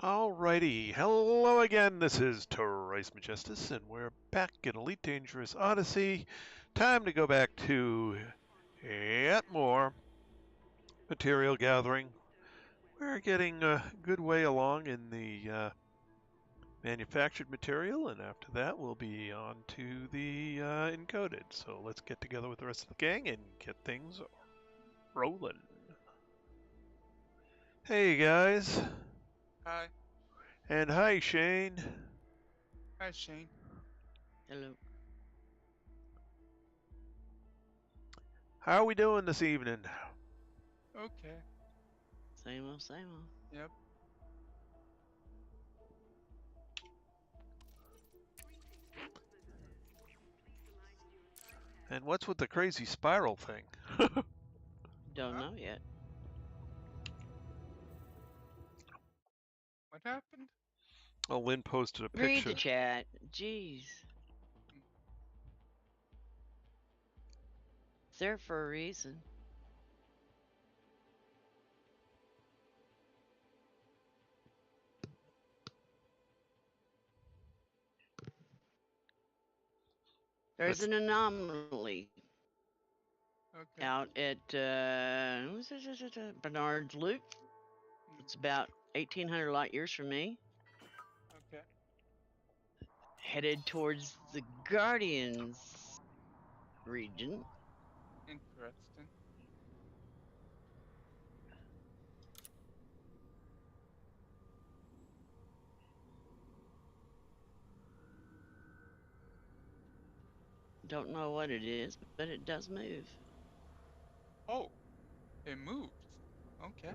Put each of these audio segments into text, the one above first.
Alrighty, hello again, this is Trice Majestus, and we're back in Elite Dangerous Odyssey. Time to go back to yet more material gathering. We're getting a good way along in the manufactured material, and after that we'll be on to the encoded. So let's get together with the rest of the gang and get things rolling. Hey guys. Hi. And hi Shane. Hi, Shane. Hello. How are we doing this evening? Okay. Same old, same old. Yep. And what's with the crazy spiral thing? Don't know yet. What happened? Oh, Lynn posted a Read picture. the chat. Jeez. It's there for a reason. There's an anomaly Okay. out at Bernard's Loop. It's about 1,800 light years from me. Okay. Headed towards the Guardians region. Interesting. Don't know what it is, but it does move. Oh, it moves. Okay.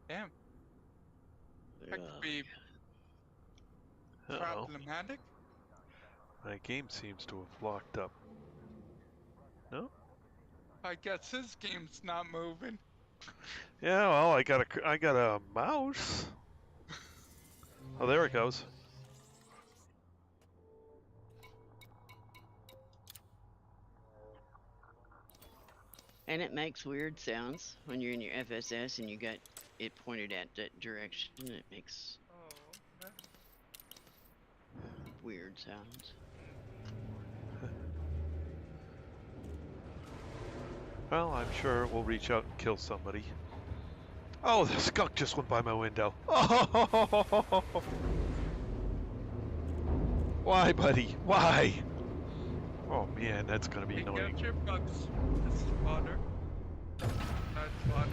Damn. That could be problematic. My game seems to have locked up. No? I guess his game's not moving. Yeah, well, I got a mouse. Oh, there it goes. And it makes weird sounds when you're in your FSS and you got it pointed at that direction. It makes okay. weird sounds. Well, I'm sure we'll reach out and kill somebody. Oh, the skunk just went by my window. Oh! Why, buddy? Why? Oh man, that's gonna be Take annoying. out your bugs. This is water. That's water.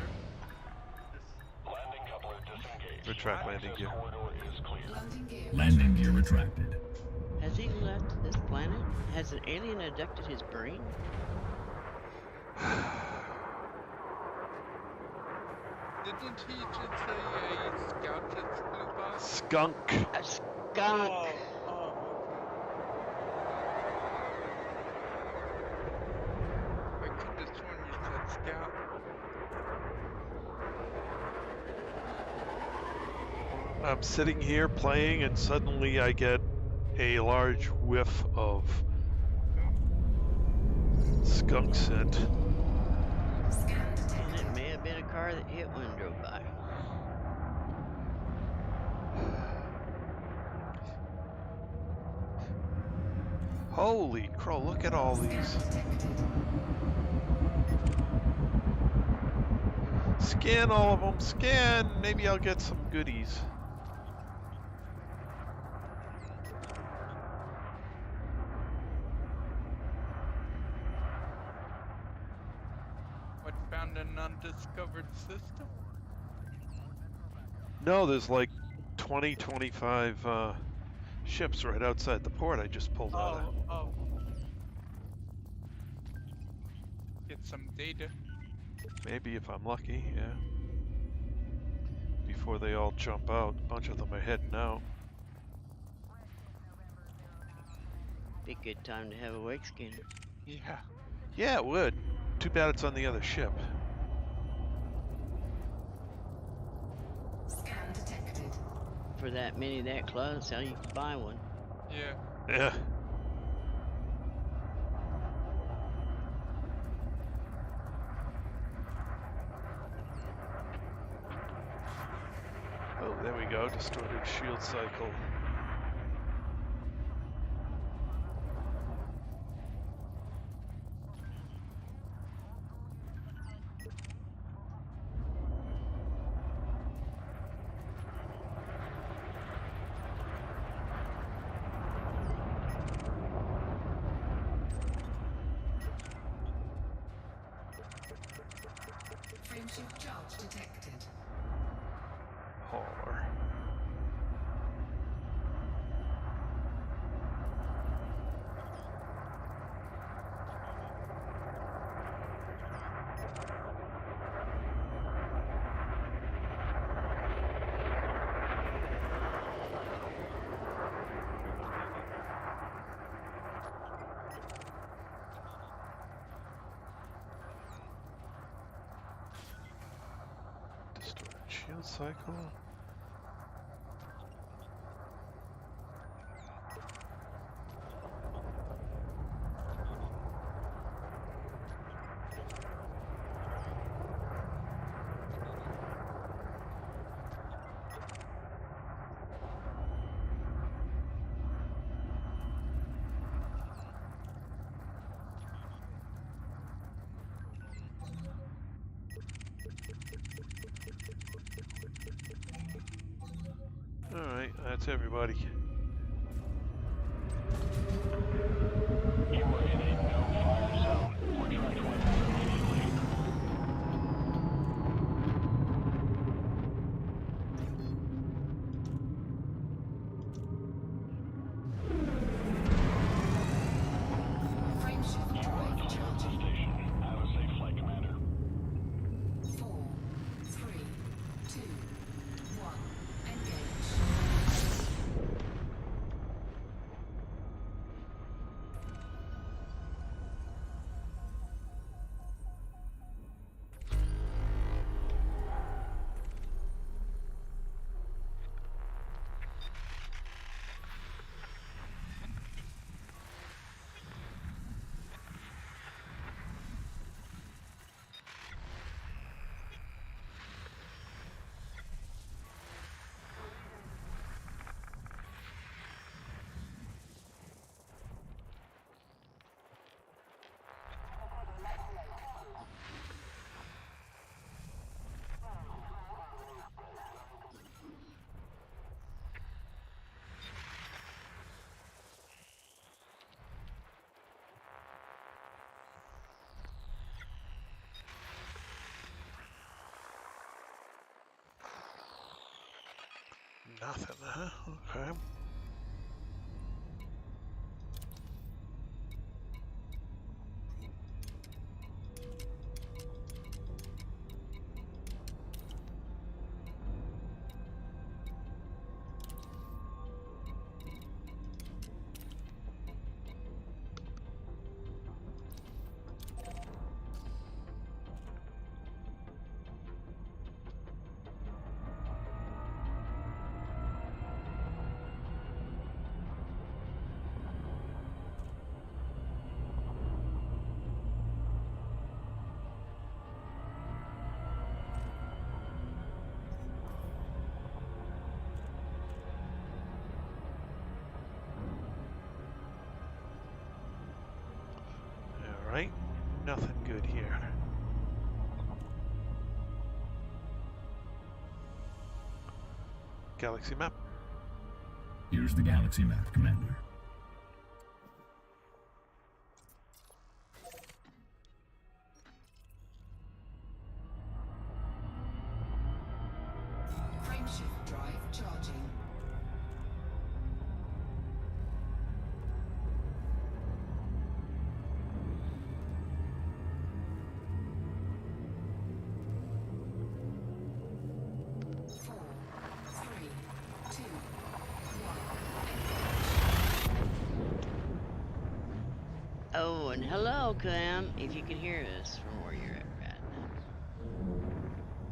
Landing coupler disengaged. Retract landing gear. Corridor is clear. Landing gear retracted. Has he left this planet? Has an alien abducted his brain? Didn't he just say a scout just flew by? Skunk. A skunk! Oh, I could have sworn you said scout. I'm sitting here playing and suddenly I get a large whiff of skunk scent. And it may have been a car that hit one and drove by. Holy crow, look at all these. Scan all of them, scan! Maybe I'll get some goodies. What, found an undiscovered system? No, there's like 20, 25 ships right outside the port I just pulled out of. Oh. Get some data. Maybe if I'm lucky, yeah. Before they all jump out, a bunch of them are heading out. Be a good time to have a wake scanner. Yeah. Yeah, it would. Too bad it's on the other ship. Scan detected. For that many that close, how you can buy one. Yeah. Yeah. Distorted shield cycle. Frameshift charge detected. Hauler. Distorted shield cycle. Alright, that's everybody. You are in a no-fire zone. Retract weapons immediately. Frameshift You are drive clear of the charging. station. Have a safe flight, Commander. 4, 3, 2, 1. Engage. Nothing, huh? Okay. Alright, nothing good here. Galaxy map. Here's the galaxy map, Commander. Frameshift drive charging. Four, three, two, one. Oh, and hello, Cam, if you can hear us from where you're at right now.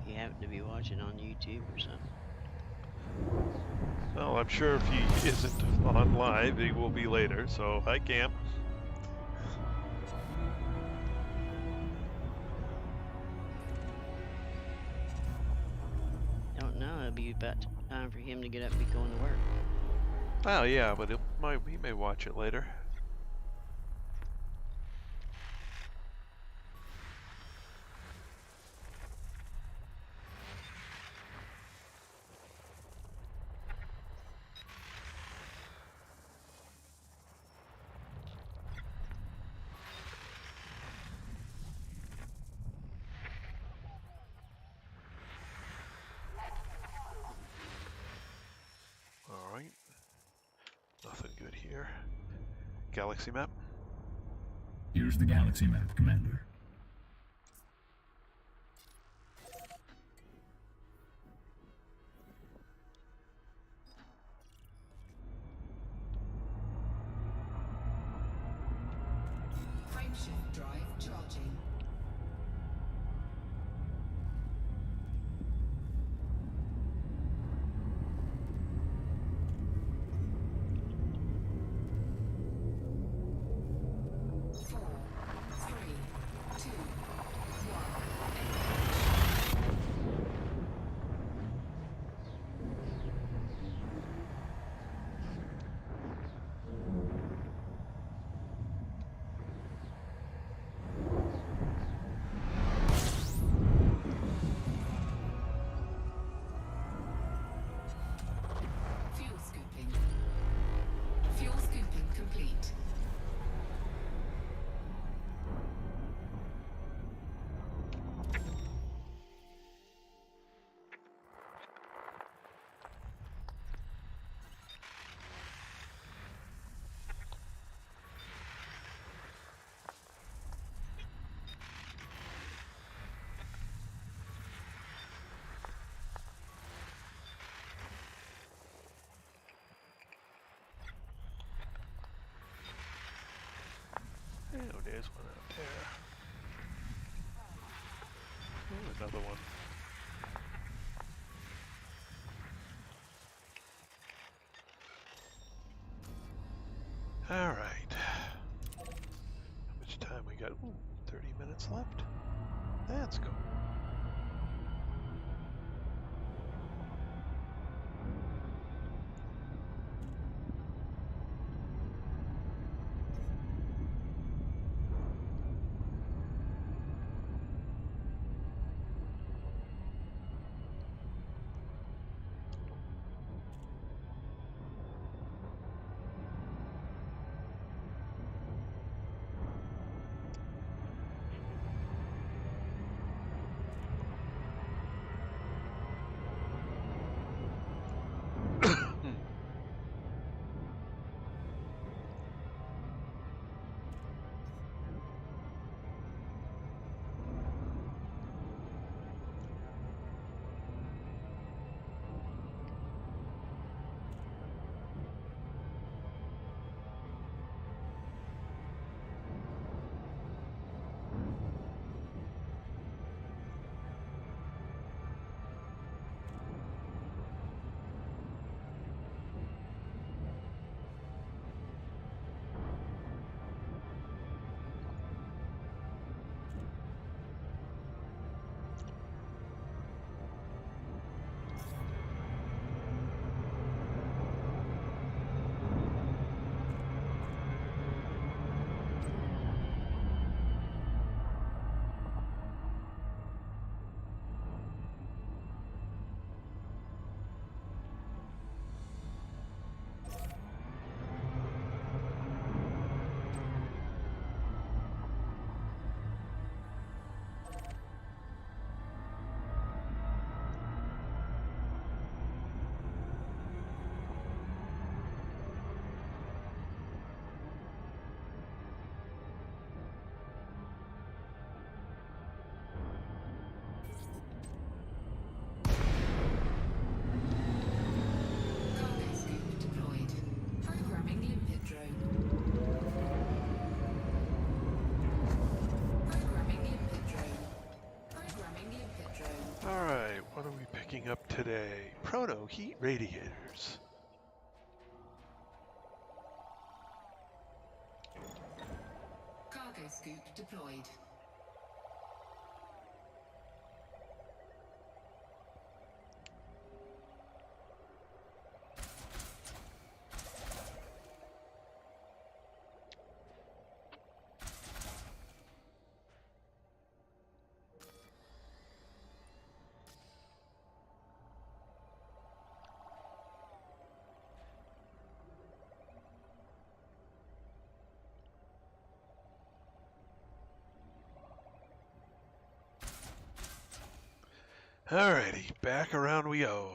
If you happen to be watching on YouTube or something. Well, I'm sure if he isn't on live, he will be later. So, hi, Cam. Don't know, it'll be about time for him to get up and be going to work. Oh yeah, but he may watch it later. All right. Nothing good here. Galaxy map. Here's the galaxy map, Commander. Frameshift drive charging. Four, three, two, fuel scooping. Fuel scooping complete. Oh, there's one out there. Oh, another one. All right. How much time we got? Ooh, 30 minutes left. That's cool. Cargo scoop deployed. Programming limpet drone. Programming limpet drone. Programming limpet drone. All right, what are we picking up today? Proto heat radiators. Cargo scoop deployed. Alrighty, back around we go.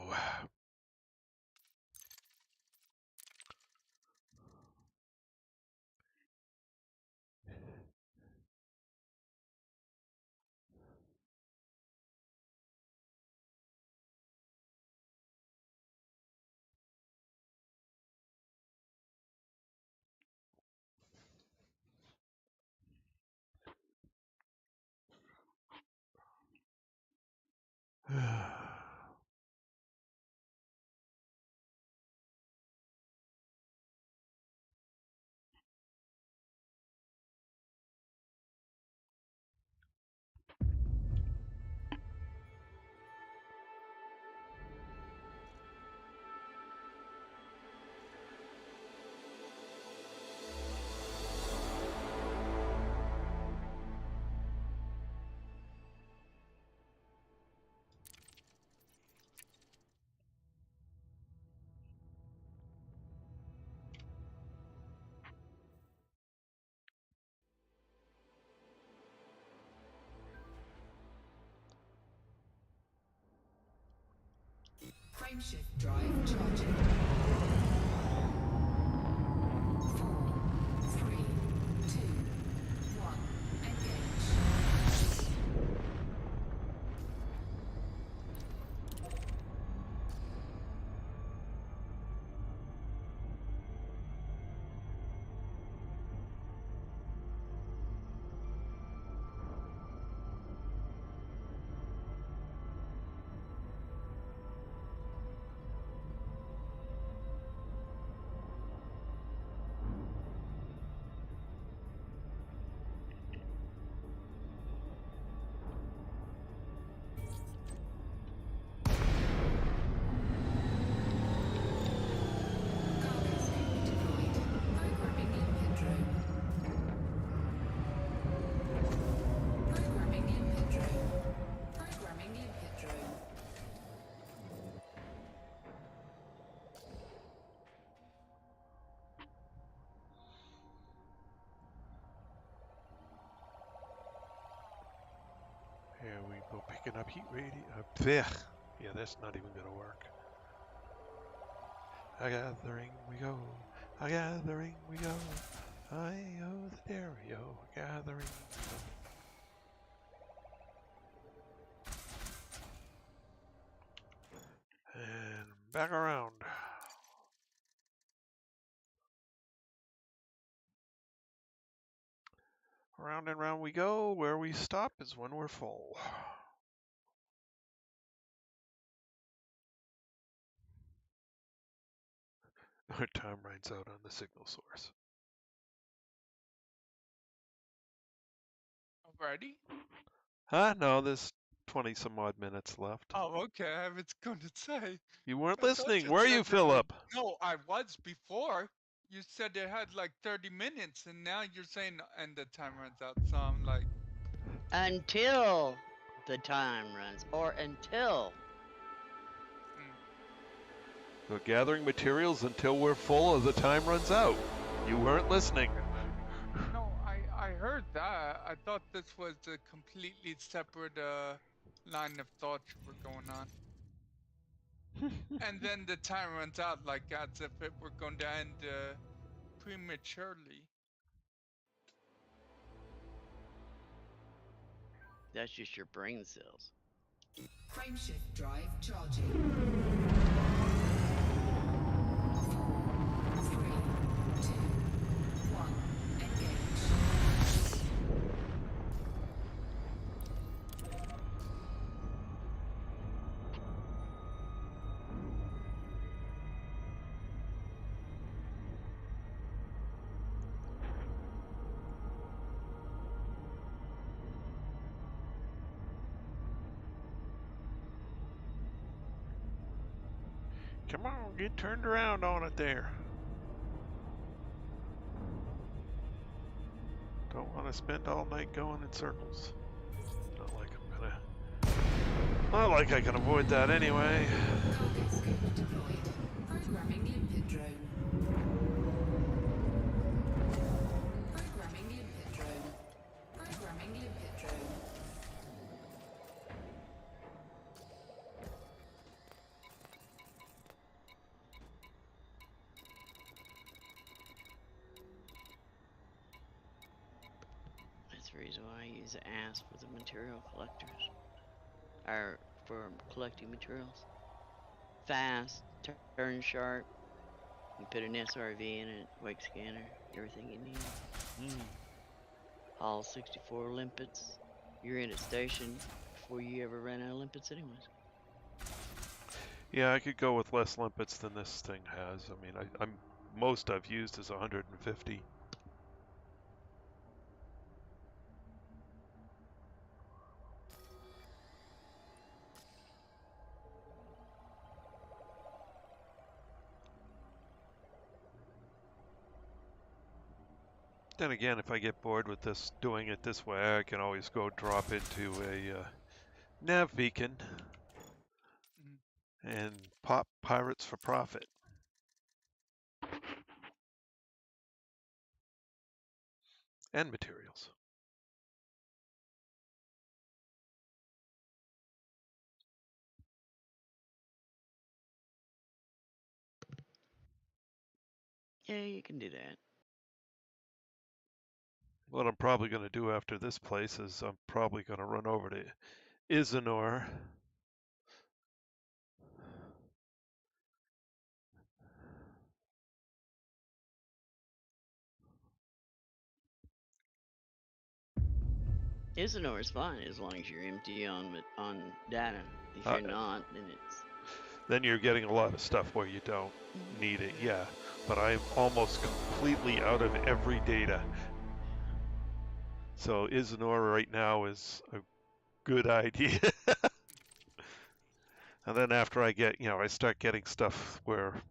Frameshift drive charging. 4, 3, 2, 1. Engage. Cargo scanner deployed. Programming limpet drone. Programming limpet drone. Programming limpet drone. Here we go, picking up heat radiation. Yeah, that's not even gonna work. A gathering we go, a gathering we go. I owe the Dario, a gathering we go. And back around. Round and round we go. Where we stop is when we're full. Our time runs out on the signal source. Already? Huh? No, there's 20 some odd minutes left. Oh, okay. I was going to say. You weren't I thought listening. you Were said you, there Philip? No, I was before. You said it had like 30 minutes, and now you're saying, and the time runs out. So I'm like, Until the time runs, or until. We're gathering materials until we're full or the time runs out. You weren't listening. no, I heard that. I thought this was a completely separate line of thought you were going on. And then the time runs out, like as if it were going to end prematurely. That's just your brain cells. Frameshift drive charging. 4, 3, 2, 1. Engage. Come on, get turned around on it there. Don't want to spend all night going in circles. Not like I can avoid that anyway. Cargo scanner deployed. Programming limpet drone. Programming limpet drone. Programming limpet drone. That's the reason why I use the ASP for the material collectors. Or for collecting materials. Fast, turn sharp. You put an SRV in it, wake scanner, everything you need. All 64 limpets. You're in at station before you ever run out of limpets anyways. Yeah, I could go with less limpets than this thing has. I mean, I'm most I've used is 150. Then again, if I get bored with this, doing it this way, I can always go drop into a nav beacon Mhm. and pop pirates for profit. And materials. Yeah, you can do that. What I'm probably going to do after this place is I'm probably going to run over to Isanor. Isanor is fine as long as you're empty on data. If Uh, you're not, then it's Then you're getting a lot of stuff where you don't need it, yeah. But I'm almost completely out of every data. So Isanor right now is a good idea. And then after I get, I start getting stuff where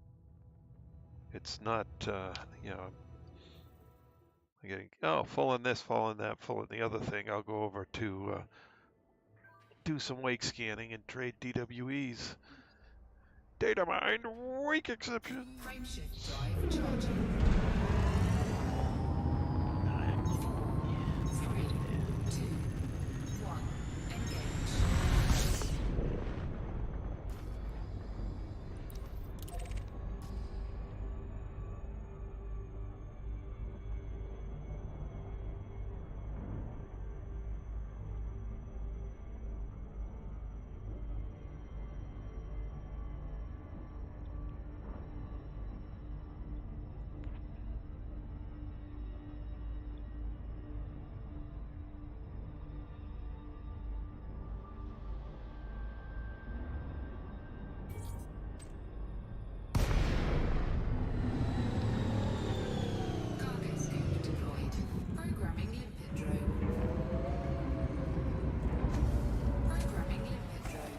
it's not, I'm getting, full in this, full in that, full in the other thing. I'll go over to do some wake scanning and trade DWEs. Data mined, wake exceptions. Frameshift drive charging. Three, two, one. Engage. Cargo scope deployed. Programming limpet drone. Programming limpet drone.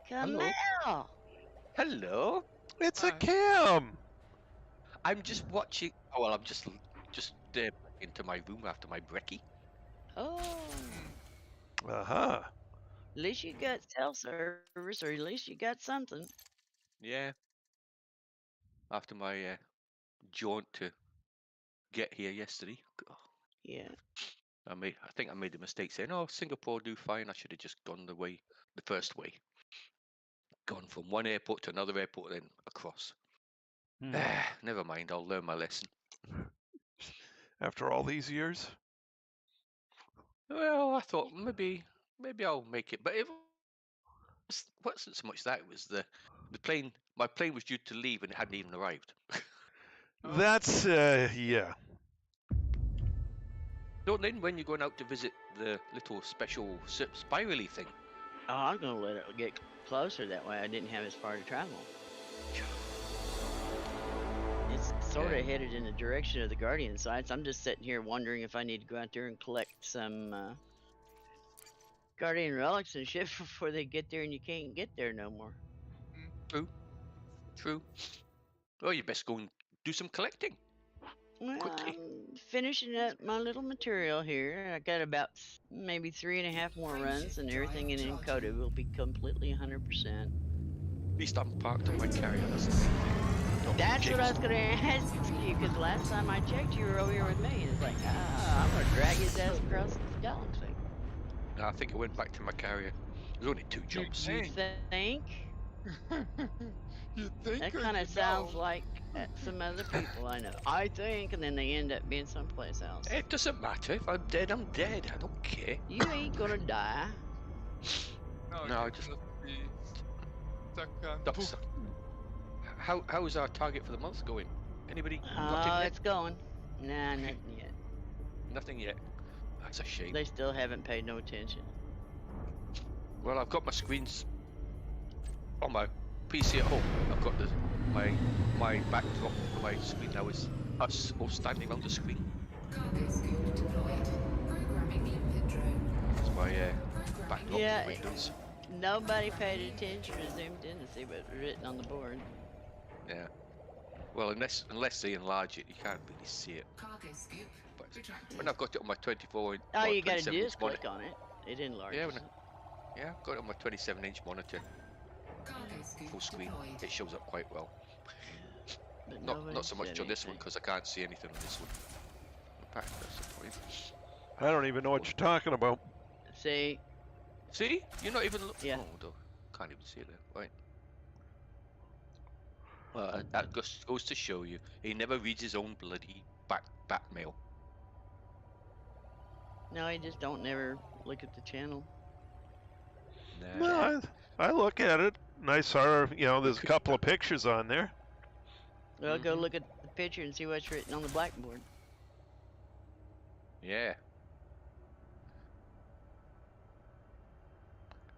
Hello. Camille! Hello. It's a Hi. cam. I'm just watching. Oh well, I'm just into my room after my brekkie. Oh, Mm. Uh-huh. at least you got cell service, or at least you got something. Yeah. After my jaunt to get here yesterday. God, Yeah. I think I made the mistake saying, "Oh, Singapore do fine." I should have just gone the first way, gone from one airport to another airport, then across. Never mind. I'll learn my lesson. After all these years? Well, I thought maybe I'll make it, but it wasn't so much that. It was the plane. My plane was due to leave and it hadn't even arrived. Oh. That's, yeah. Don't then when you're going out to visit the little special spirally thing, Oh, I was gonna let it get closer. That way, I didn't have as far to travel. It's sort of Yeah. headed in the direction of the Guardian sites. I'm just sitting here wondering if I need to go out there and collect some Guardian relics and shit before they get there and you can't get there no more. True. Well, you best go and do some collecting. Well, Quickly. I'm finishing up my little material here. I got about maybe 3.5 more runs, and everything in encoded will be completely 100%. At least I'm parked on my carrier. That's the main thing. That's what I was gonna ask you, because last time I checked, you were over here with me. It's like, I'm gonna drag his ass across the galaxy. No, I think I went back to my carrier. There's only 2 jumps. You think? You think? That or kind you of sounds know? like some other people I know. I think, and then they end up being someplace else. It doesn't matter. If I'm dead, I'm dead. I don't care. You ain't gonna die. No, No, I you just- must be stuck on Stuck board. some- How is our target for the month going? Anybody got Oh, in yet? it's going. Nah, nothing yet. Nothing yet. That's a shame. They still haven't paid no attention. Well, I've got my screens on my PC at home. I've got my backdrop for my screen now is us all standing around the screen. Cargo scoop deployed. Programming the input drone. That's my backdrop Yeah, for Windows. Nobody paid attention to zoomed in to see what was written on the board. Yeah. Well, unless they enlarge it, you can't really see it. Cargo scoop But retracted. when I've got it on my 24 inch, All or you gotta do 27 is inch monitor, click on it. It enlarges Yeah, it. yeah, I've got it on my 27-inch monitor, Cargo scoop full screen. deployed. It shows up quite well. But Not nobody so much said on this one anything. because I can't see anything on this one. Apparently that's the point. I don't even know what you're talking about. See, See, you're not even. Yeah. Oh, no, can't even see it there. Right. Well, that goes to show you, he never reads his own bloody back mail. no, I just don't never look at the channel. Nah. No, I look at it and I saw, there's a couple of pictures on there. Well, go Mhm. look at the picture and see what's written on the blackboard. Yeah.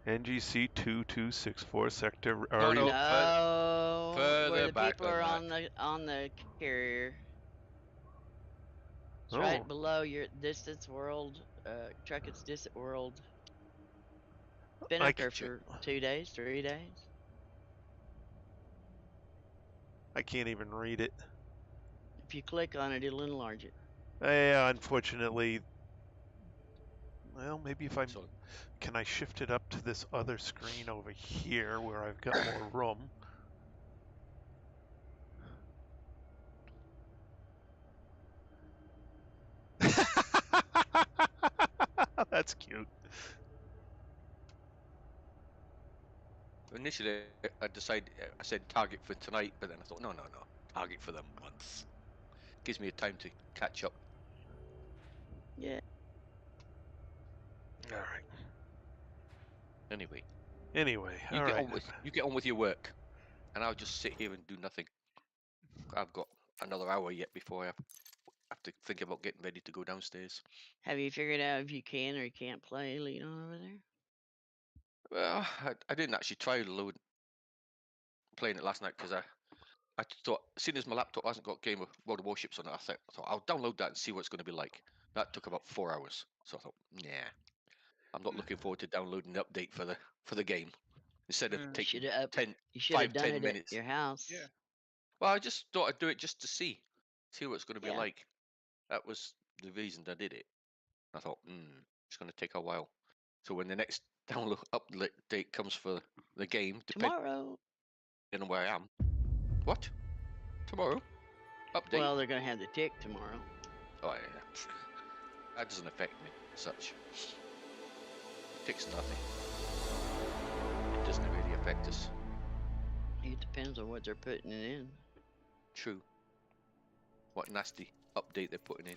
NGC 2264 sector. No, no. No, further where the back people than are that. on the carrier. It's Oh. right below your distance world. Truck its distant world. Been I up there can check. for 2 days, 3 days. I can't even read it. If you click on it, it'll enlarge it. Yeah, unfortunately. Well, maybe if So, can I shift it up to this other screen over here where I've got more room? That's cute. initially, I said target for tonight, but then I thought, no, target for the month. Gives me a time to catch up. Yeah. All right. Anyway, Anyway, you all get right. on with your work, and I'll just sit here and do nothing. I've got another hour yet before I have to think about getting ready to go downstairs. Have you figured out if you can or you can't play Leon over there? Well, I didn't actually try playing it last night because I thought, seeing as my laptop hasn't got Game of World of Warships on it, I thought I'll download that and see what it's going to be like. That took about 4 hours, so I thought, yeah, I'm not looking forward to downloading the update for the game. Instead of Yeah. taking You should have done 10 it minutes. at your house. Yeah. Well, I just thought I'd do it just to see what it's going to be Yeah. like. That was the reason I did it. I thought, it's going to take a while. So when the next download update comes for the game, depending Tomorrow. on where I am. What? Tomorrow? Update? Well, they're gonna have the tick tomorrow. Oh yeah. That doesn't affect me as such. It takes nothing. It doesn't really affect us. It depends on what they're putting it in. True. What nasty update they're putting in.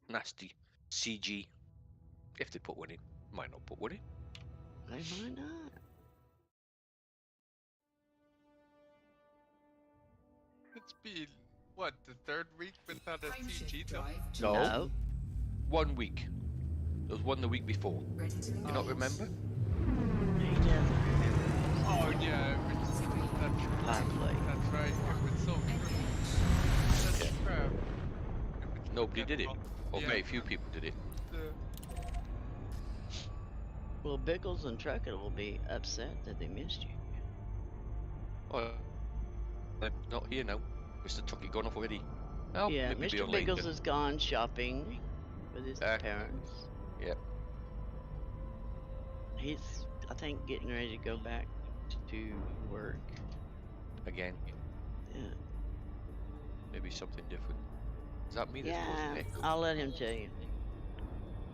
Nasty CG. If they put one in. Might not put one in. They might not. It's been, what, the third week without a Frameshift CG though? drive No. charged. No. 1 week. There was one the week before. Ready to You not engage. remember? He pie plate. That's right. If it's so crooked, that's Yeah. crap. If it's Nobody did it, forgettable. or Yeah. very few people did it. The, Well, Bickles and Truckett will be upset that they missed you. Oh, they're not here now. Mr. Tucky gone off already. Oh, Yeah, maybe be Mr. on Bickles later. is gone shopping with his Ah. parents. Yep. He's, I think, getting ready to go back to work. Again. Yeah. Maybe something different. Is that me that's causing Yeah, echo? I'll let him tell you.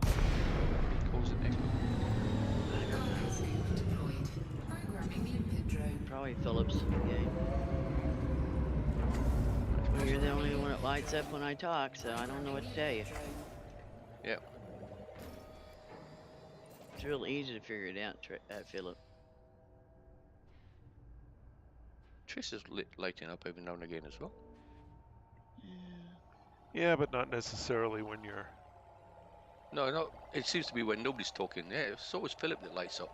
Me causing echo? Field deployed. Programming the input drone. Probably Phillips again. Well, you're the only one that lights up when I talk, so I don't know what to tell you. Yep. It's real easy to figure it out, Philip. Trish is lighting up every now and again as well. Yeah, but not necessarily when you're. No, no. It seems to be when nobody's talking. Yeah, so is Philip that lights up.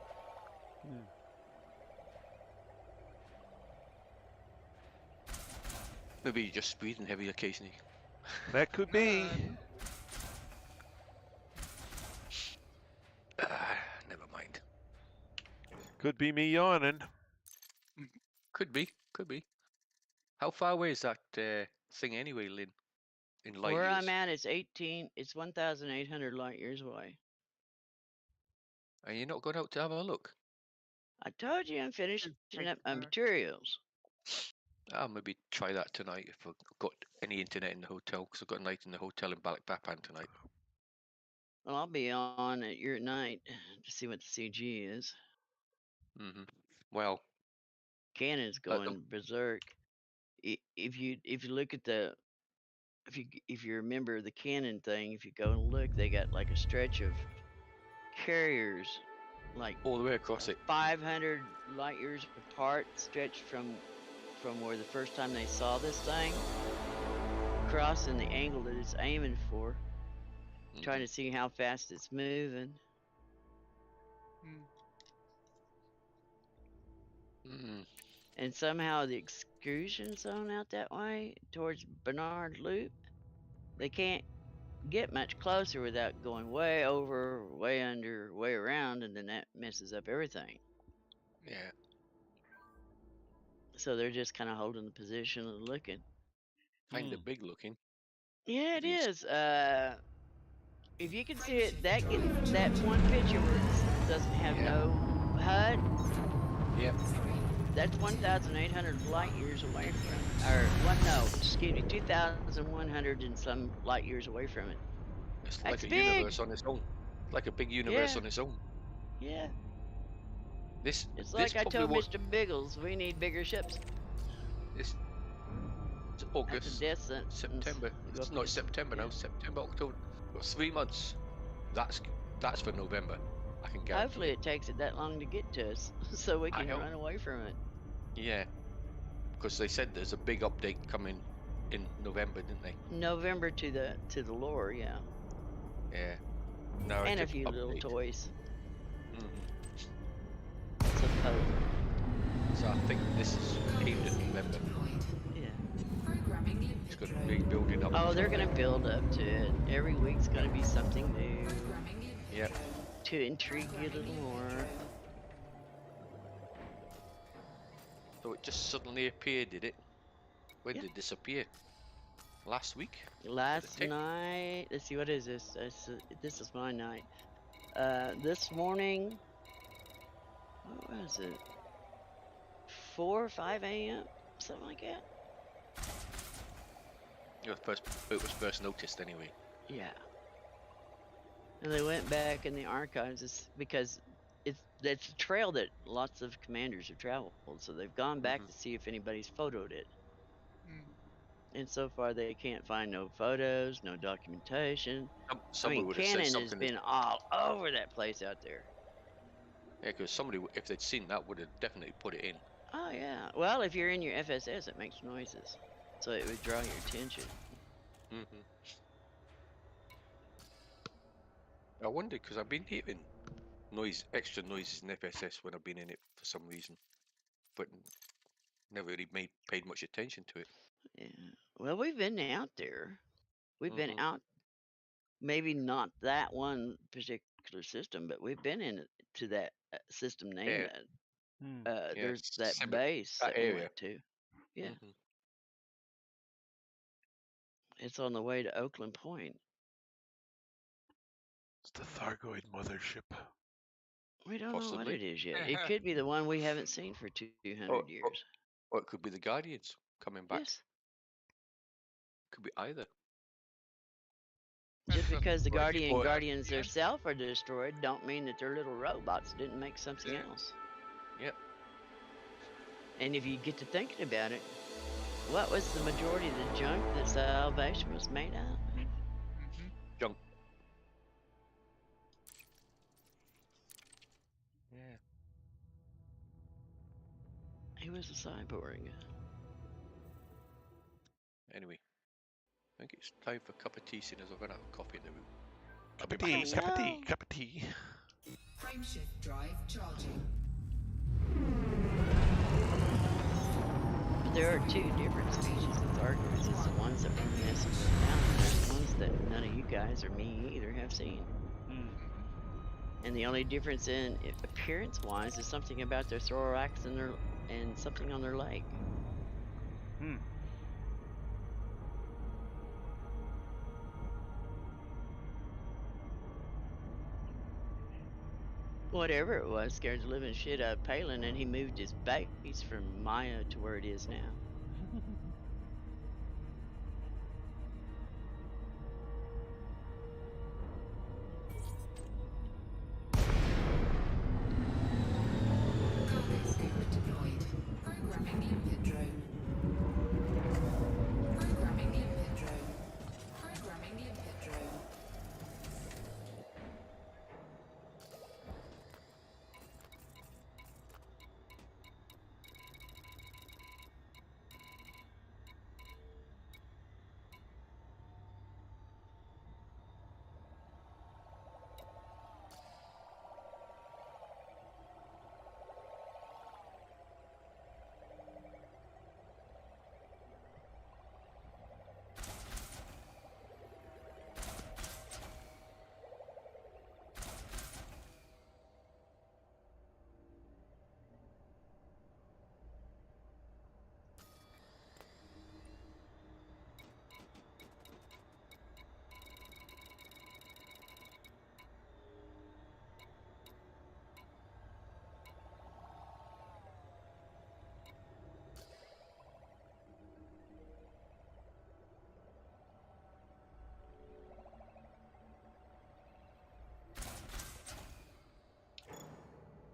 Maybe you're just breathing heavy occasionally. That could be. Never mind. Could be me yawning. Could be. Could be. How far away is that thing anyway, Lynn? In light Where years? I'm at, it's 1,800 light years away. Are you not going out to have a look? I told you I'm finishing take up it my back. materials. I'll maybe try that tonight if I've got any internet in the hotel, because I've got a night in the hotel in Balikpapan tonight. Well, I'll be on at your night to see what the CG is. Well, Cannon's going berserk. If you look at the if you remember the Canon thing, if you go and look, they got like a stretch of carriers, like all the way across it. 500 light years apart, stretched from where the first time they saw this thing, crossing the angle that it's aiming for, trying to see how fast it's moving. And somehow the excursion zone out that way towards Bernard Loop, they can't get much closer without going way over, way under, way around, and then that messes up everything. Yeah. So they're just kind of holding the position and looking. Kind of big looking. Yeah, it is. If you can see it, that one picture where it doesn't have no HUD. Yep. That's 1,800 light years away from, or excuse me, 2,100 and some light years away from it. It's That's like a big. universe on its own. Like a big universe on its own. Yeah. It's like I told Mr. Biggles, we need bigger ships. It's August, September. It's not September now. September, October. Well, 3 months. That's for November. I can guarantee. Hopefully it takes it that long to get to us, so we can run away from it. Yeah, because they said there's a big update coming in November, didn't they? November to the lore, yeah. Yeah. And a few little toys. So I think this is aimed at November. Yeah. It's going to be building up. Oh, they're going to build up to it. Every week's going to be something new. Yep. To intrigue you a little more. So it just suddenly appeared, did it? When did this appear? Last week? Last night. Let's see, what is this? This is my night. This morning. What was it? 4 or 5 a.m. Something like that. It was first noticed anyway. Yeah. And they went back in the archives because it's a trail that lots of commanders have traveled. So they've gone back to see if anybody's photoed it. And so far they can't find no photos, no documentation. Somebody would have Cannon said has something. been all over that place out there. Yeah, because somebody, if they'd seen that, would have definitely put it in. Oh yeah. Well, if you're in your FSS, it makes noises, so it would draw your attention. I wonder, because I've been hearing extra noises in FSS when I've been in it for some reason, but never really paid much attention to it. Yeah. Well, we've been out there. We've been Mhm. out, maybe not that one particular system, but we've been to that system name Yeah, that. yeah, There's that similar base that that we area. went to. Yeah, Mhm. it's on the way to Oakland Point. It's the Thargoid mothership. We don't know what Possibly. it is yet. It could be the one we haven't seen for 200 Or, years. or it could be the Guardians coming back. Yes. Could be either. Just because the Or- or- Guardians themselves are destroyed, don't mean that their little robots didn't make something Yeah. else. Yep. And if you get to thinking about it, what was the majority of the junk that Salvation was made out of? Mm-hmm. Junk. Yeah. He was a cyborg. Anyway, I think it's time for a cup of tea, seeing as I've run out of coffee in the room. Cup of I'll be tea, back. cup of tea, No. cup of tea. Frameshift drive charging. There are two different species of Thargoids. It's the ones that were messing around, and there's the ones that none of you guys or me either have seen. And the only difference in appearance-wise is something about their thorax and something on their leg. Whatever it was scared the living shit out of Palin, and he moved his base from Maya to where it is now. Cargo scope deployed. Programming limpet drone. Programming limpet drone. Programming limpet drone.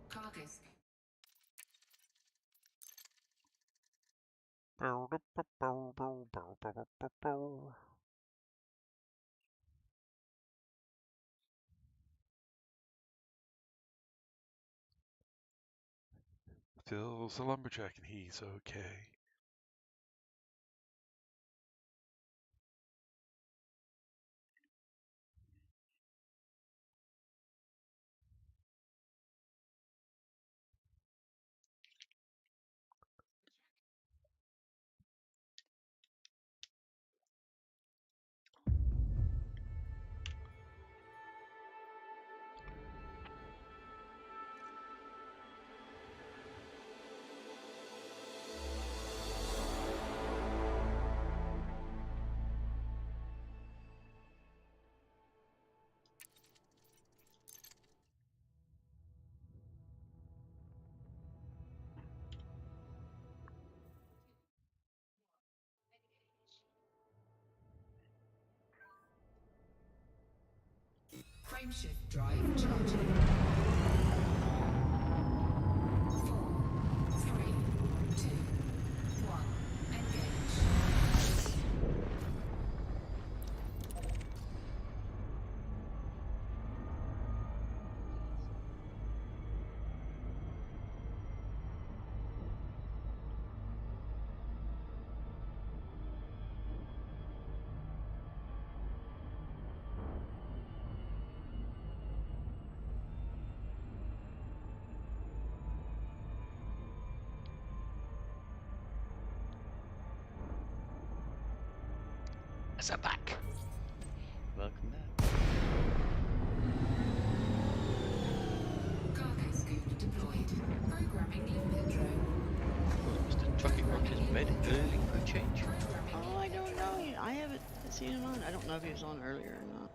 Carcass. Phil's a lumberjack and he's okay. Frameshift drive charging. 4, 3, 2, 1. Engage. As I'm back. Welcome back. Cargo scoop deployed. Programming limpet drone. Oh, Mr. Truckett gone to his bed early for a change. Programming Oh, I limpet don't drone. know. I haven't seen him on. I don't know if he was on earlier or not.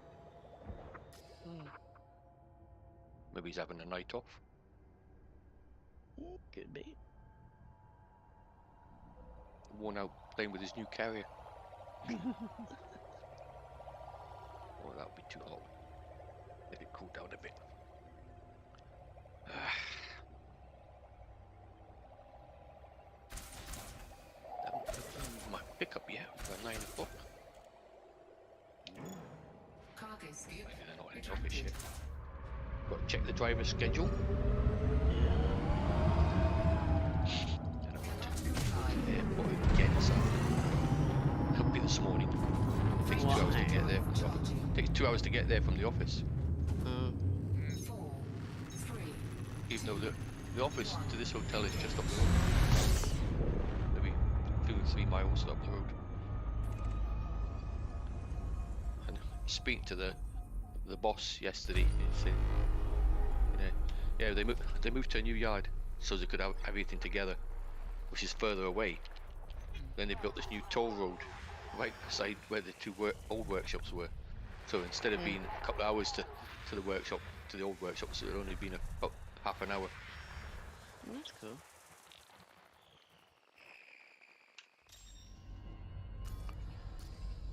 Maybe he's having a night off. Could be. Worn out playing with his new carrier. Oh, that would be too hot. Let it cool down a bit. Haven't done my pickup yet for 9 o'clock. Cargo scoop Maybe they're not in the retracted. office yet. Got to check the driver's schedule. And I want to the airport again this afternoon. Could be this morning. It takes 2 hours to get there. It takes 2 hours to get there from the office. 4, 3, Even though the office to this hotel is just up the road. Maybe 2 or 3 miles up the road. And speaking to the boss yesterday, he said, yeah, they moved to a new yard so they could have everything together, which is further away. Then they built this new toll road right beside where the two old workshops were. So instead of being a couple of hours to the workshop, to the old workshops, it would only been about half an hour. That's cool.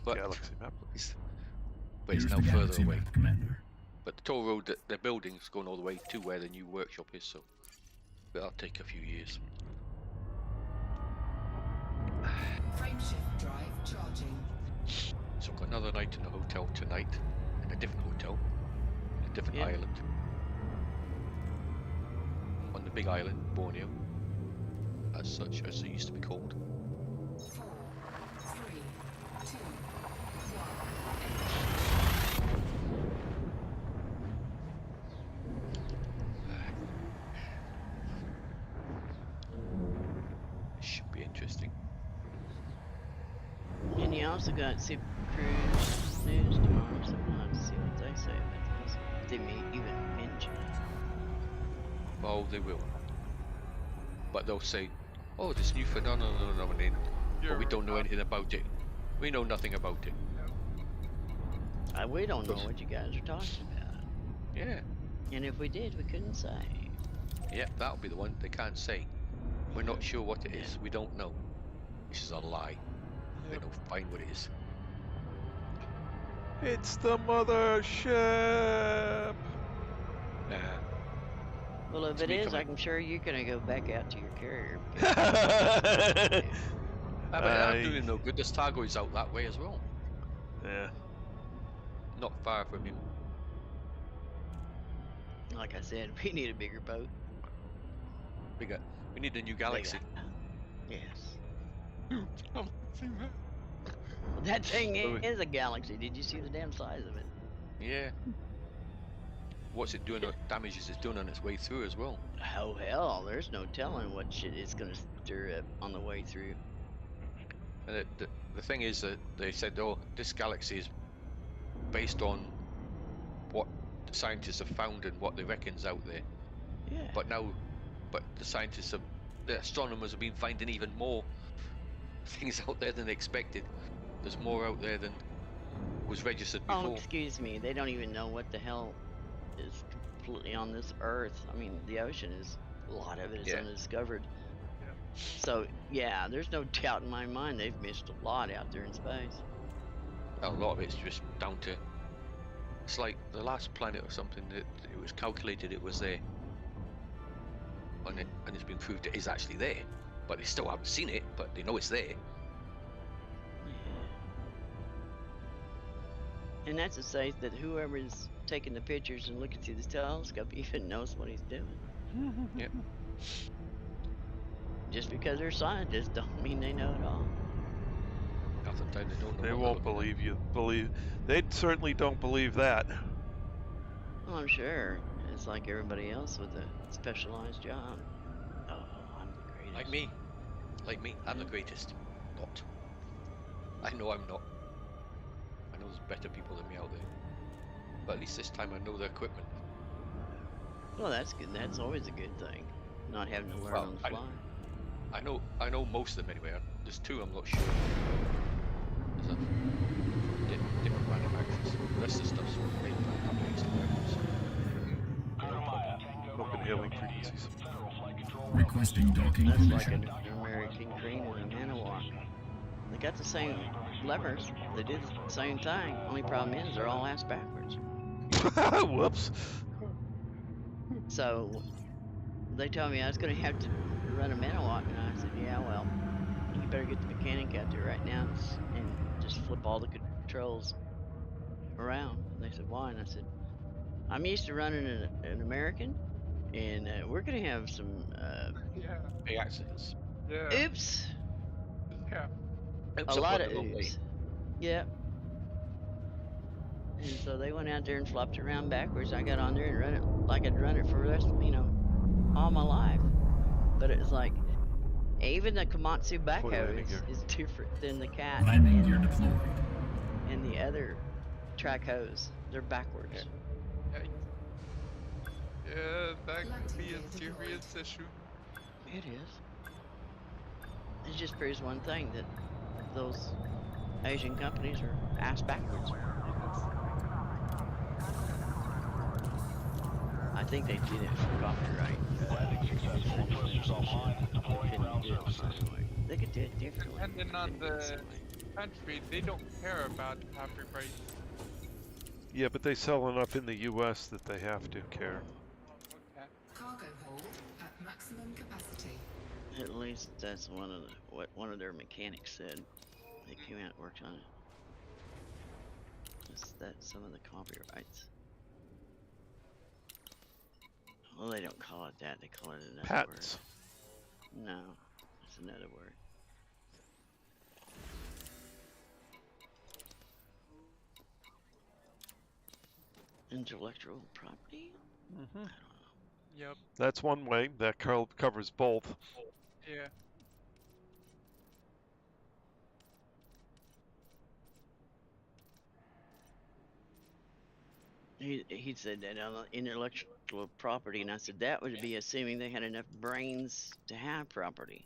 But Galaxy map. it's Here's now the further galaxy away. map, Commander. But the toll road that they're building is going all the way to where the new workshop is, so that'll take a few years. frameshift drive charging. So I've got another night in a hotel tonight, in a different hotel, in a different Yeah. island. On the big island, Borneo, as such as it used to be called. 4, 3, 2, 1. It should be interesting. And you also got Super Cruise news tomorrow, so we'll have to see what they say about this. If they may even mention it. Oh, they will. But they'll say, oh, this new phenomenon, but we don't know anything about it. We know nothing about it. We don't know what you guys are talking about. Yeah, And if we did, we couldn't say. yeah, that'll be the one they can't say. We're not sure what it is. We don't know. Which is a lie. They know fine what it is. It's the mothership. Well, if It's it me is, coming. I'm sure you're gonna go back out to your carrier. But I'm doing no good. This Targo is out that way as well. Yeah. Not far from him. Like I said, we need a bigger boat. We need a new galaxy. Bigger. Yes. Oh, see that? Well, that thing Well, is a galaxy. Did you see the damn size of it? Yeah. What's it doing? What damages it's doing on its way through as well. Oh hell, there's no telling what shit it's gonna stir up on the way through. And the thing is that they said, oh, this galaxy is based on what the scientists have found and what they reckon's out there. Yeah. But the astronomers have been finding even more things out there than they expected. There's more out there than was registered Oh, before. excuse me. They don't even know what the hell is completely on this Earth. I mean, the ocean is a lot of it is Yeah. undiscovered. So yeah, there's no doubt in my mind they've missed a lot out there in space. A lot of it's just down to, it's like the last planet or something that it was calculated it was there. And it's been proved it is actually there. But they still haven't seen it, but they know it's there. And that's to say that whoever's taking the pictures and looking through the telescope even knows what he's doing. Yep. Just because they're scientists don't mean they know it all. Half the time they don't know. They what won't they're looking believe you. They certainly don't believe that. Well, I'm sure. It's like everybody else with a specialized job. Oh, I'm the greatest. at. Like me. I'm the greatest. Not. I know I'm not. know there's better people than me out there. But at least this time I know the equipment. Well, that's good. That's always a good thing. Not having to learn Well, on the fly. I know most of them anyway. There's two I'm not sure. There's a different manufacturers. The rest of the stuff's made by companies like Open hailing frequencies. Requesting docking That's like permission. an American Crane and a Manowar. They got the same levers. They did the same thing. Only problem is they're all ass backwards. Whoops. So they told me I was going to have to run a Manowar, and I said, yeah, well, you better get the mechanic out there right now and just flip all the controls around. And they said, why? And I said, I'm used to running an American, and we're going to have some Yeah. big accidents. Yeah. oops. Yeah. Oops, A I've lot gone of the wrong way. oops. Yep. And so they went out there and flopped it around backwards. I got on there and run it like I'd run it for the rest, all my life. But it's like, even the Komatsu backhoe is different than the Cat Landing gear deployed. and the other track hose. They're backwards. Yeah, that could Landing be gear a deployed. serious issue. It is. It just proves one thing, that those Asian companies are ass backwards. Yes. I think they did it for copyright. They could do it differently. Depending on Couldn't do it the same way. country, they don't care about copyright. Yeah, but they sell enough in the U.S. that they have to care. Okay. Cargo hold at maximum capacity. At least that's what one of their mechanics said. They came out and worked on it. That's some of the copyrights. Well, they don't call it that. They call it another Patents. word. No, it's another word. Intellectual property? Mm-hmm. I don't know. Yep. That's one way. That covers both. Yeah. He said that on intellectual property, and I said that would be assuming they had enough brains to have property.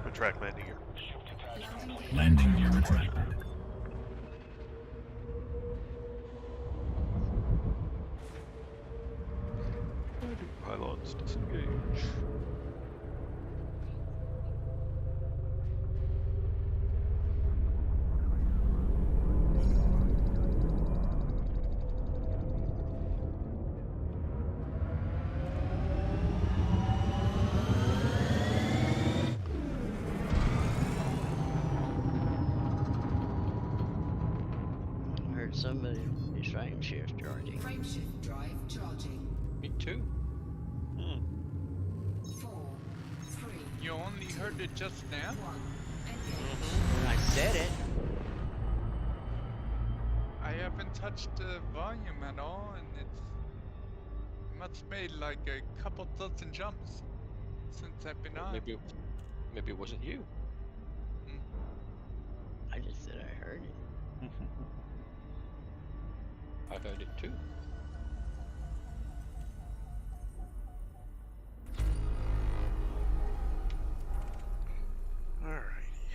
Retract landing gear. Landing gear retracted. Pylons disengage. I heard somebody is frame shift charging. Frame shift drive charging. Me too. 4, 3, You only heard it just now? 1. Engage. When I said it, I haven't touched the volume at all, and it must made like a couple dozen jumps since I've been on. Maybe it wasn't you. I just said I heard it. I heard it too. Alrighty.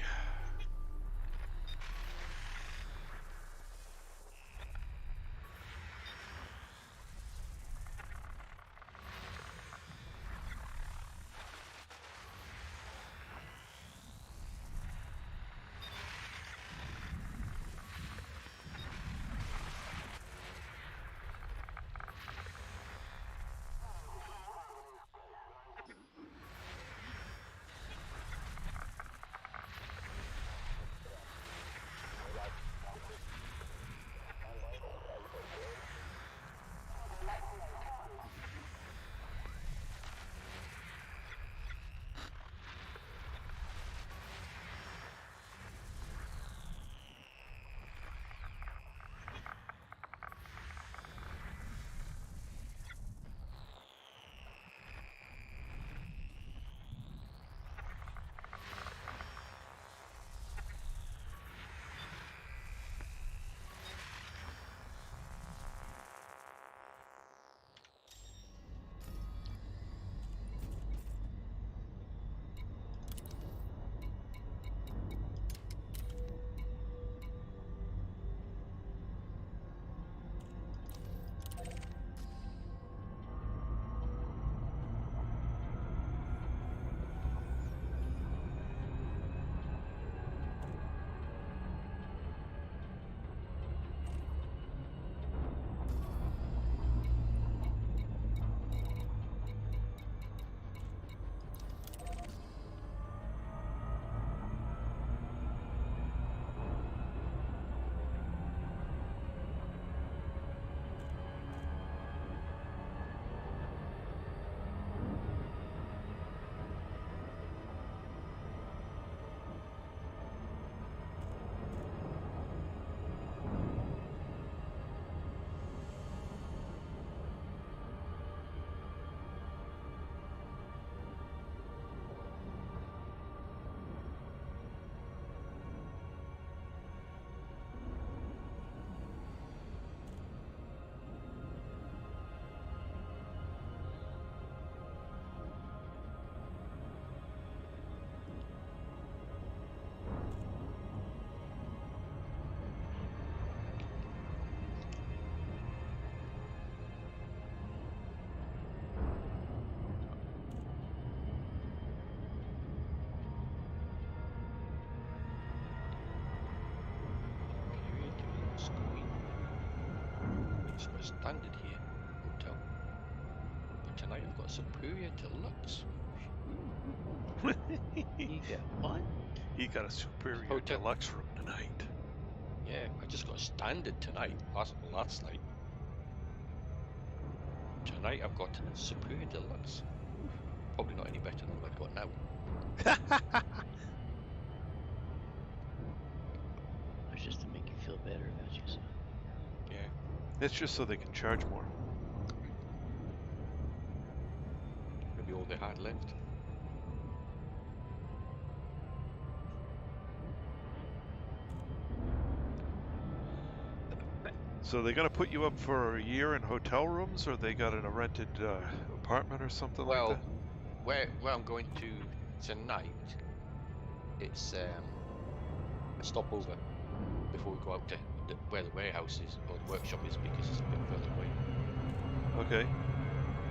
just got a standard here hotel. But tonight I've got Superior Deluxe. Ooh. You got what? He got a superior Hotel. deluxe room tonight. Yeah, I just got a standard tonight. Last night. Tonight I've got a Superior Deluxe. Ooh. Probably not any better than what I've got now. It's just to make you feel better about yourself. Yeah. It's just so they can charge more. Maybe all they had left. So they're gonna put you up for a year in hotel rooms, or they got in a rented apartment or something like Well, that? where I'm going to tonight, it's a stopover before we go out to where the warehouse is or the workshop is, because it's a bit further away. Okay.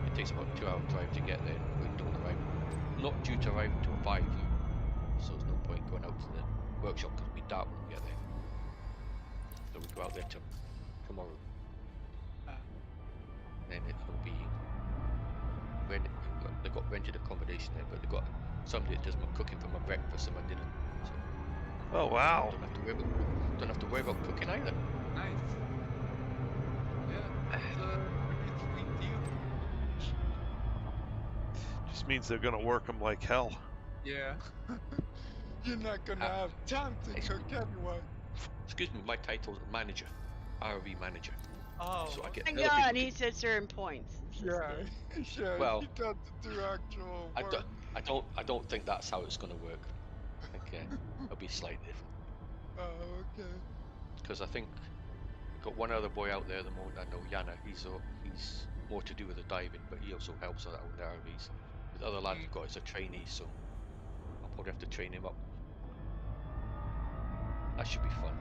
It takes about a 2-hour drive to get there. We don't arrive, not due to arrive until 5, so there's no point going out to the workshop because it'll be dark when we get there. So we go out there tomorrow. Then it'll be they've got rented accommodation there, but they've got somebody that does my cooking for my breakfast and my dinner. So Oh wow. don't have to worry about cooking either. Nice. Yeah, that's a pretty sweet deal. Just means they're gonna work them like hell. Yeah. You're not gonna have time to cook anyway. Excuse me, my title's manager, RV manager. Oh, So I get Thank other God, people he said certain points. This is yeah, good. yeah. Well, You got to do actual I work. don't think that's how it's going to work. I think it'll be slightly different, Oh, okay. because I think we've got one other boy out there at the moment. I know Yana. He's more to do with the diving, but he also helps out with the RVs. The other lad we've got is a trainee, so I'll probably have to train him up. That should be fun.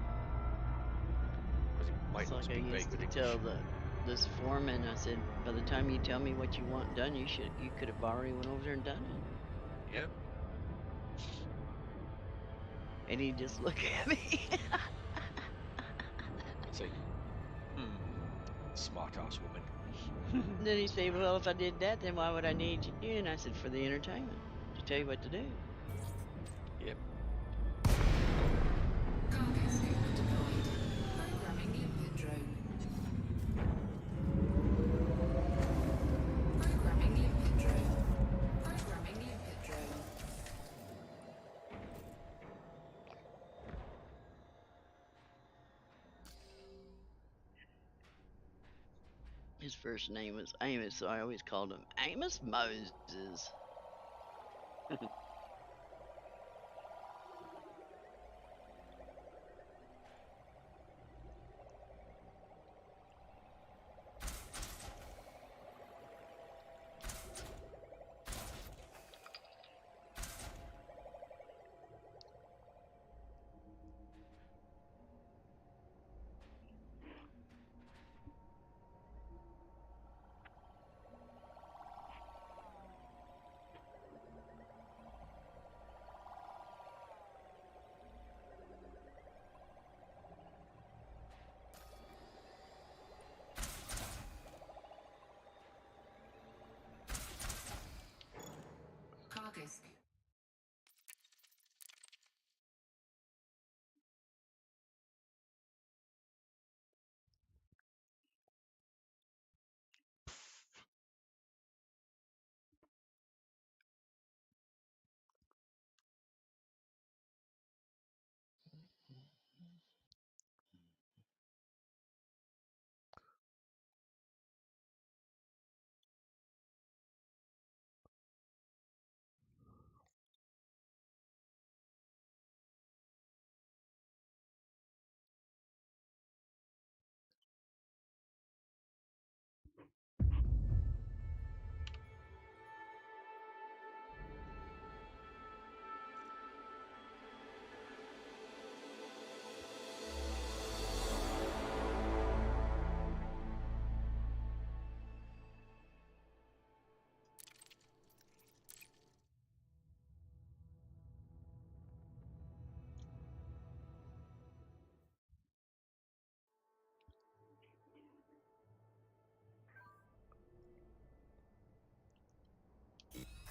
Because he might It's not like I speak very used good to English. tell this foreman, I said, by the time you tell me what you want done, you could have already went over there and done it. Yep. And he'd just look at me. I'd say, smart ass woman. And then he'd say, well, if I did that, then why would I need you? And I said, for the entertainment, to tell you what to do. Yep. Cargo statement deployed. Programming limpet drone. Programming limpet drone. Programming limpet drone. His first name was Amos, so I always called him Amos Moses.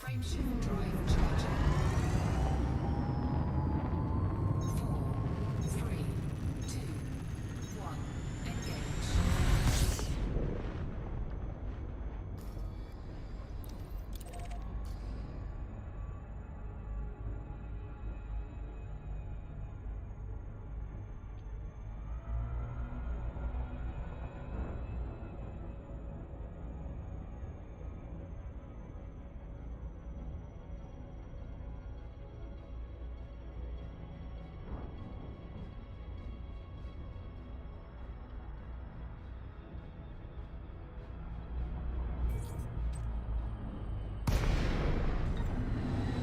Frameshift drive charging. 4, 3, 2, 1. Engage.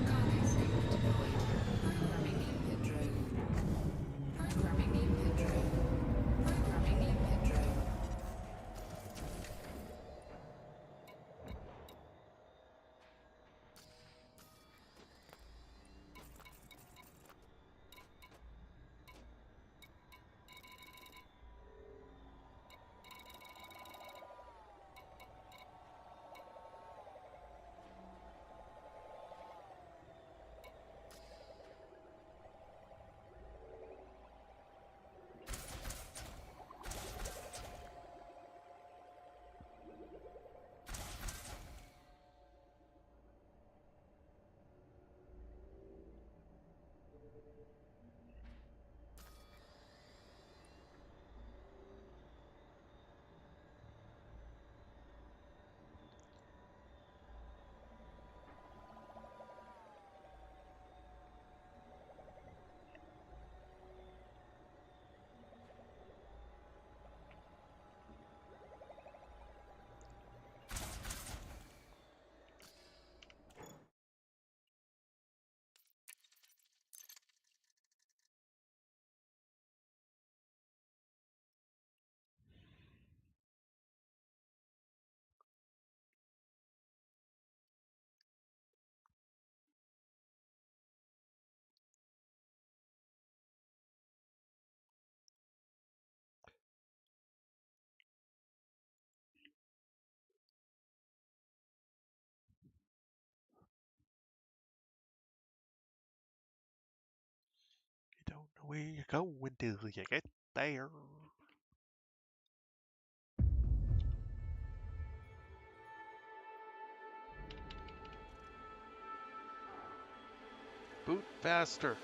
Cargo scope deployed. Programming limpet drone. Programming limpet drone. Programming limpet drone. You don't know where you're going till you get there. Boot faster.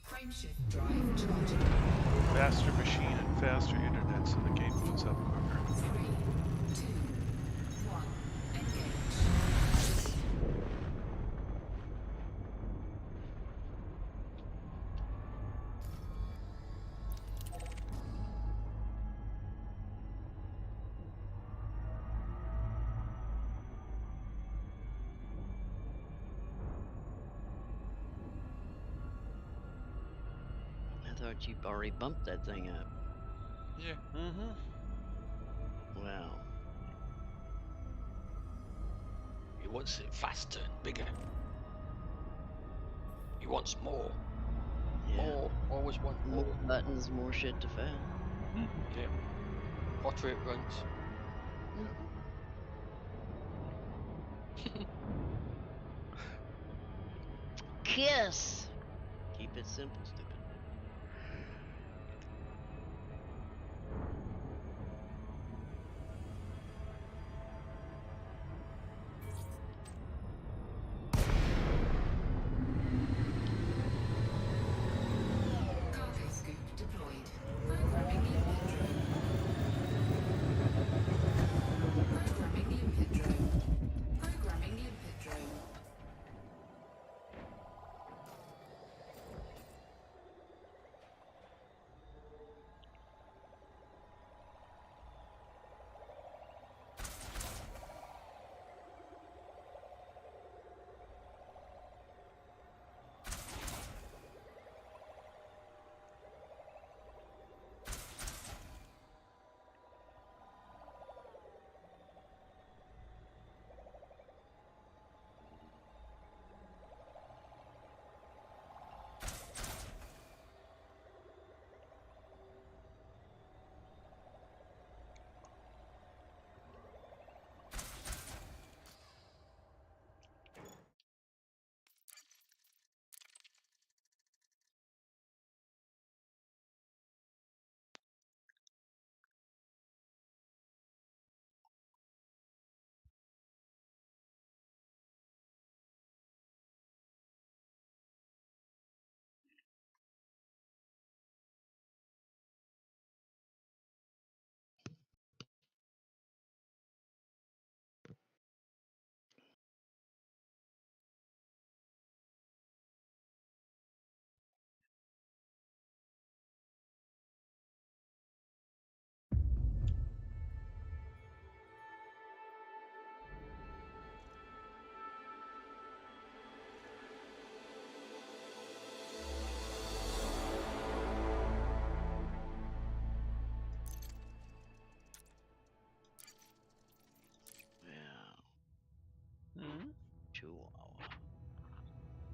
Frameshift drive charging. Faster machine and faster internet, so the game boots up quicker. 3, 2, 1. Engage. I thought you already bumped that thing up. Yeah. Mm-hmm. Wow. He wants it faster and bigger. He wants more. Yeah. More. Always want More more. buttons, more shit to fail. Yeah. Hotter it runs. Kiss! Keep it simple, stupid. Cargo scoop deployed. Programming limpet drone. Programming limpet drone. Programming limpet drone.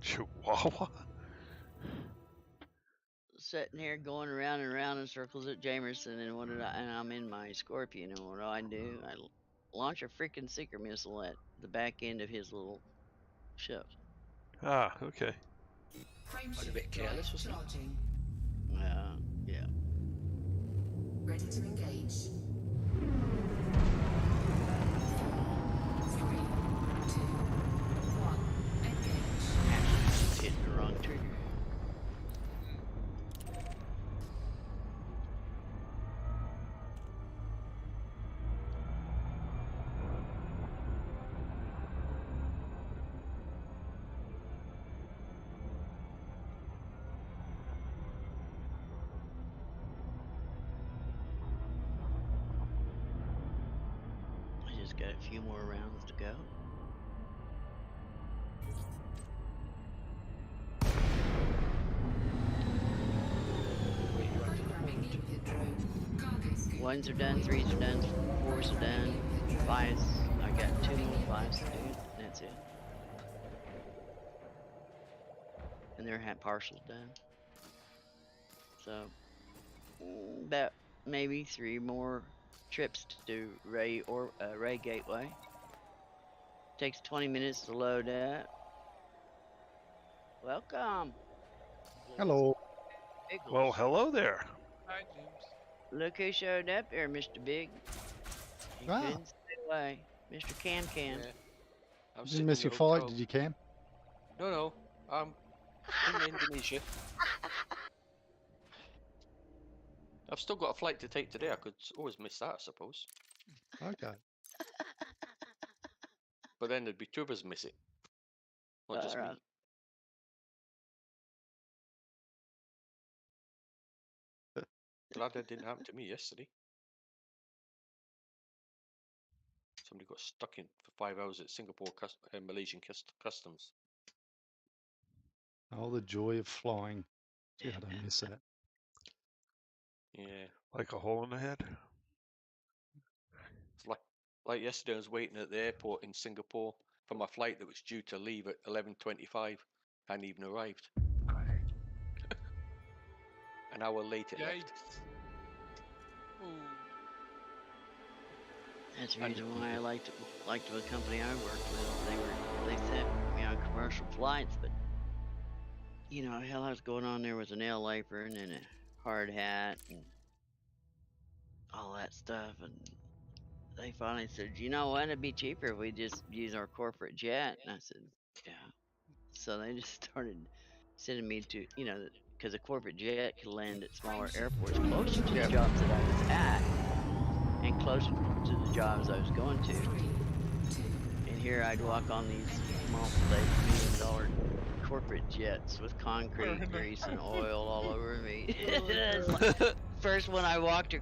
Chihuahua. Chihuahua? Sitting here going around and around in circles at Jamerson, and I'm in my Scorpion, and what do? I launch a freaking seeker missile at the back end of his little ship. Ah, okay. Quite a bit careless, wasn't he? Charging. Yeah. Ready to engage. 3, 2, 1. Engage. Actually, just hitting the wrong trigger. I just got a few more rounds to go. Programming the pit drone. Cargo scoop. 1s are done, 3s are done, 4s are done, 5s. I got 2 more 5s to do. That's it. And they're partials done. So, about maybe 3 more trips to do Ray Gateway. Takes 20 minutes to load up. Welcome. Hello. Biggles. Well, hello there. Hi, James. Look who showed up here, Mr. Big. He Ah. couldn't stay away. Mr. Cam. Yeah. I'm Didn't sitting miss in your the flight, hotel. did you, Cam? No, I'm in Indonesia. I've still got a flight to take today. I could always miss that, I suppose. Okay. But then there'd be two of us miss it, not just me. Alright. Glad that didn't happen to me yesterday. Somebody got stuck in for 5 hours at Singapore Malaysian customs. Oh, the joy of flying. Gee, I don't miss that. Yeah, Like a hole in the head? it's like yesterday. I was waiting at the airport in Singapore for my flight that was due to leave at 11:25. Hadn't even arrived. An hour late it left. Yikes. Ooh. That's the And- reason why I liked the company I worked with. They sent me on commercial flights, but you know, hell, I was going on there with an L apron and a hard hat and all that stuff, and they finally said, you know what, it'd be cheaper if we just use our corporate jet. And I said, yeah. So they just started sending me to, you know, because a corporate jet could land at smaller airports closer to the jobs that I was at and closer to the jobs I was going to. 3, 2, And here I'd walk on these multi-million-dollar corporate jets with concrete grease and oil all over me. It's like, first one I walked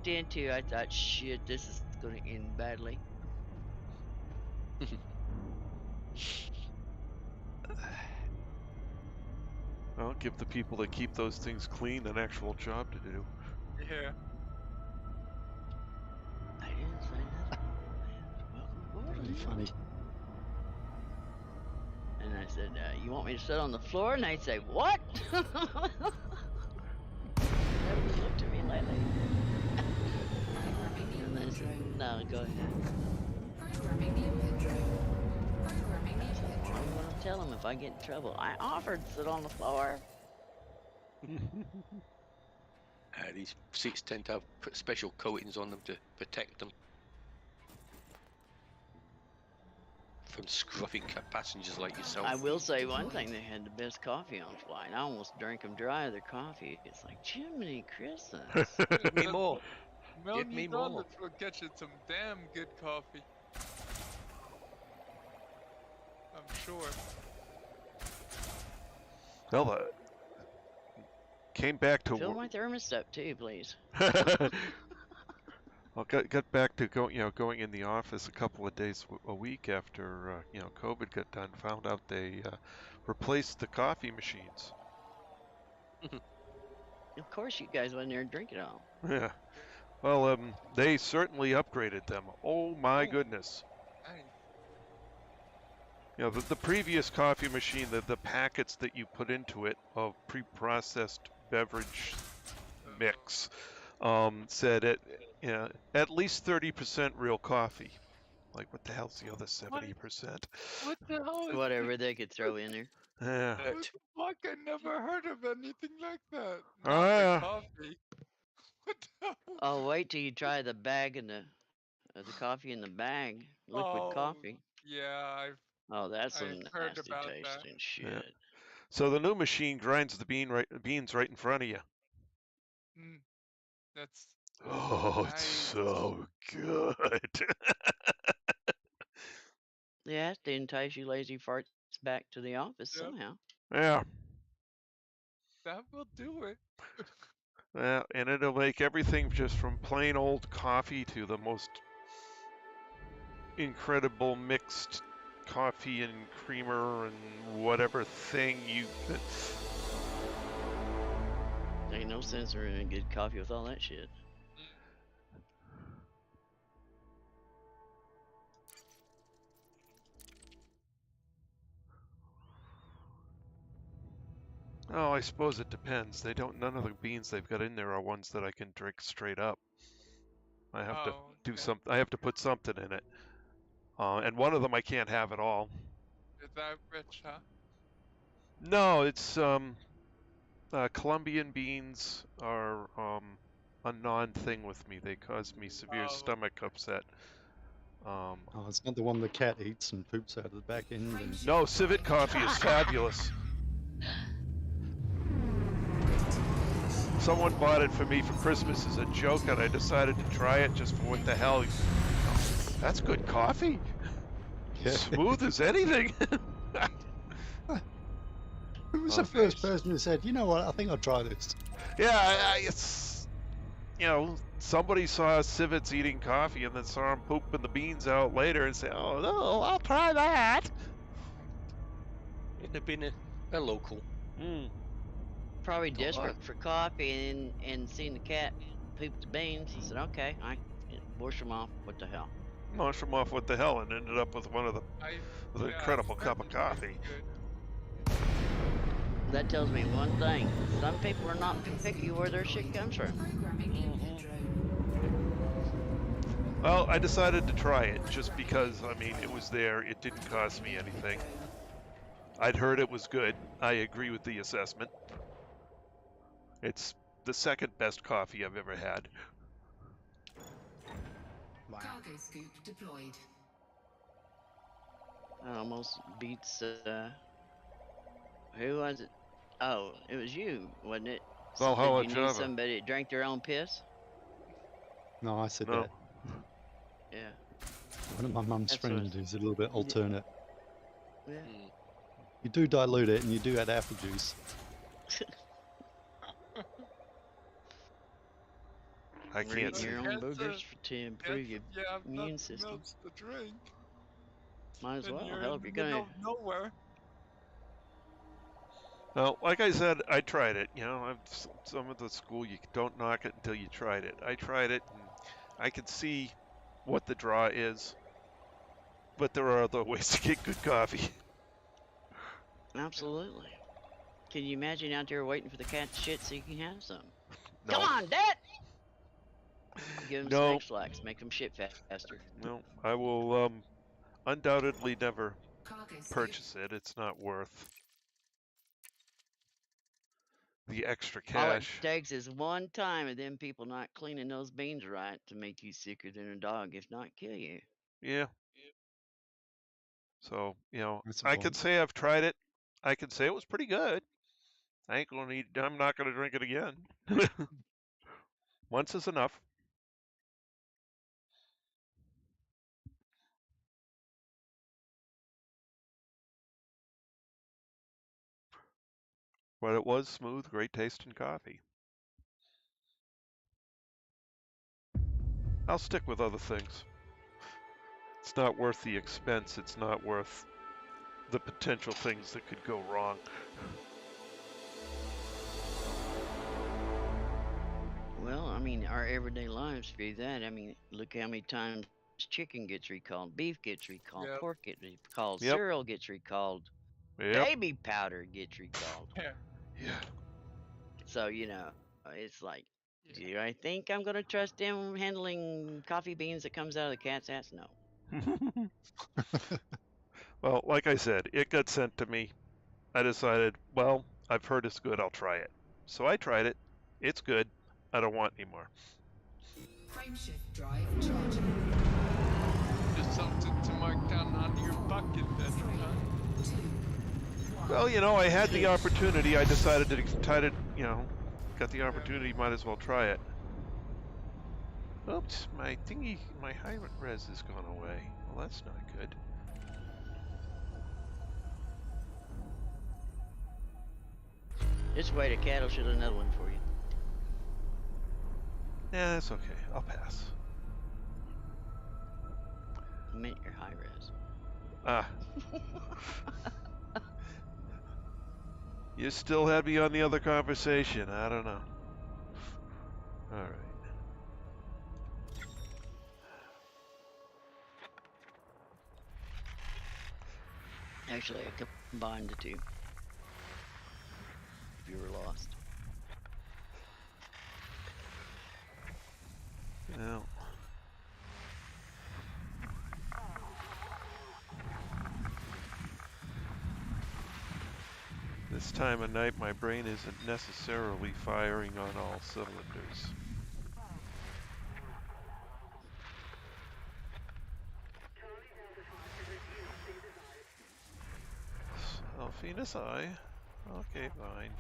into, I thought, shit, this is going to end badly. Well, give the people that keep those things clean an actual job to do. Yeah. I didn't say nothing. Welcome aboard, Really Lynn. funny. And I said, you want me to sit on the floor? And they'd say, what? Nobody looked at me lately. And I said, no, go ahead. programming the pit drone. Programming the pit I'm drone. going to tell them if I get in trouble. I offered to sit on the floor. These seats tend to have special coatings on them to protect them from scruffy passengers like yourself. I will say one thing, they had the best coffee on flight. I almost drank them dry, their coffee. It's like, Jiminy Christmas. Give me more. $1 me million more. will get you some damn good coffee. I'm sure. Well, came back to Fill work. my thermos up too, please. Well, got back to going in the office a couple of days a week after COVID got done. Found out they replaced the coffee machines. Of course, you guys went there and drink it all. Yeah. Well, they certainly upgraded them. Oh my Oh. goodness. Nice. You know, the previous coffee machine, the packets that you put into it of pre-processed beverage mix said you know, at least 30% real coffee. Like, what the hell's the other 70%? What the hell is Whatever they could throw in there. Yeah. What the fuck? I never heard of anything like that. Oh, Not like yeah. coffee. What the hell? Oh, wait till you try the bag and the coffee in the bag, liquid Oh, coffee. yeah, Oh, that's some I've heard nasty about that. tasting shit. So the new machine grinds the beans right in front of you. Mm, that's Oh, it's nice. so good. Yeah, to entice you lazy farts back to the office Yep, somehow. Yeah. that will do it. Yeah, and it'll make everything just from plain old coffee to the most incredible mixed coffee and creamer and whatever thing you could. Ain't no sense in a good coffee with all that shit. Oh, I suppose it depends. None of the beans they've got in there are ones that I can drink straight up. I have to Oh, do okay. something. I have to put something in it. And one of them I can't have at all. Is that rich, huh? No, it's Colombian beans are a non-thing with me. They cause me severe Oh, stomach upset. Oh, it's not the one the cat eats and poops out of the back end. And... No, civet coffee is fabulous. Someone bought it for me for Christmas as a joke, and I decided to try it just for what the hell. That's good coffee. Yeah. Smooth as anything. Who was Oh. the first person who said, you know what, I think I'll try this? Yeah, it's, you know, somebody saw civets eating coffee and then saw them pooping the beans out later and say, oh, no, I'll try that. It'd have been a local. Mm. Probably Not desperate bad. for coffee and seeing the cat poop the beans. He said, "Okay, I wash them off. What the hell?" Wash them off what the hell and ended up with with an incredible I've cup heard of it coffee. tastes good. That tells me one thing: some people are not picky where their shit comes from. Programming input drone. Well, I decided to try it just because, I mean, it was there. It didn't cost me anything. I'd heard it was good. I agree with the assessment. It's the second best coffee I've ever had. Wow. Cargo scoop deployed. Almost beats. Who was it? Oh, it was you, wasn't it? Valhalla Did you need Java. somebody that drank their own piss? No, I said No. that. Yeah. One of my mum's That's what friends is a little bit alternate. Yeah. Mm. You do dilute it and you do add apple juice. I We're can't eating see. your own Cancer- burgers to improve your If you have immune nothing system. else to drink, Might as then well. you're Hell, in if the you're middle gonna. of nowhere. Well, like I said, I tried it. You know, some of the school, you don't knock it until you tried it. I tried it, and I can see what the draw is. But there are other ways to get good coffee. Absolutely. Can you imagine out there waiting for the cat to shit so you can have some? No. Come on, Dad! Give them some No. X-Lax, make them shit faster. No, I will undoubtedly never Cargo scoop. purchase it. It's not worth the extra All it cash. takes is one time of them people not cleaning those beans right to make you sicker than a dog, if not kill you. Yeah. So, you know, That's a I could point. say I've tried it. I could say it was pretty good. I'm not gonna drink it again. Once is enough. But it was smooth, great tasting coffee. I'll stick with other things. It's not worth the expense. It's not worth the potential things that could go wrong. Well, I mean, our everyday lives be that. I mean, look how many times chicken gets recalled, beef gets recalled, Yep. pork gets recalled, Yep. cereal gets recalled, Yep. baby powder gets recalled. Yeah. Yeah. So, it's like, Yeah. do I think I'm going to trust him handling coffee beans that comes out of the cat's ass? No. Well, like I said, it got sent to me. I decided, well, I've heard it's good. I'll try it. So I tried it. It's good. I don't want any more. Frameshift drive charging. Just something to mark down on your bucket then, huh? 2, 1. Well, I had the opportunity. I decided got the opportunity. Might as well try it. Oops, my high res has gone away. Well, that's not good. Just wait, a cat will shoot another one for you. Yeah, that's okay. I'll pass. I meant your high res. Ah. You still had me on the other conversation. I don't know. All right. Actually, I combined the two. If you were lost. Well. This time of night, my brain isn't necessarily firing on all cylinders. Alphena's Eye. Okay, fine.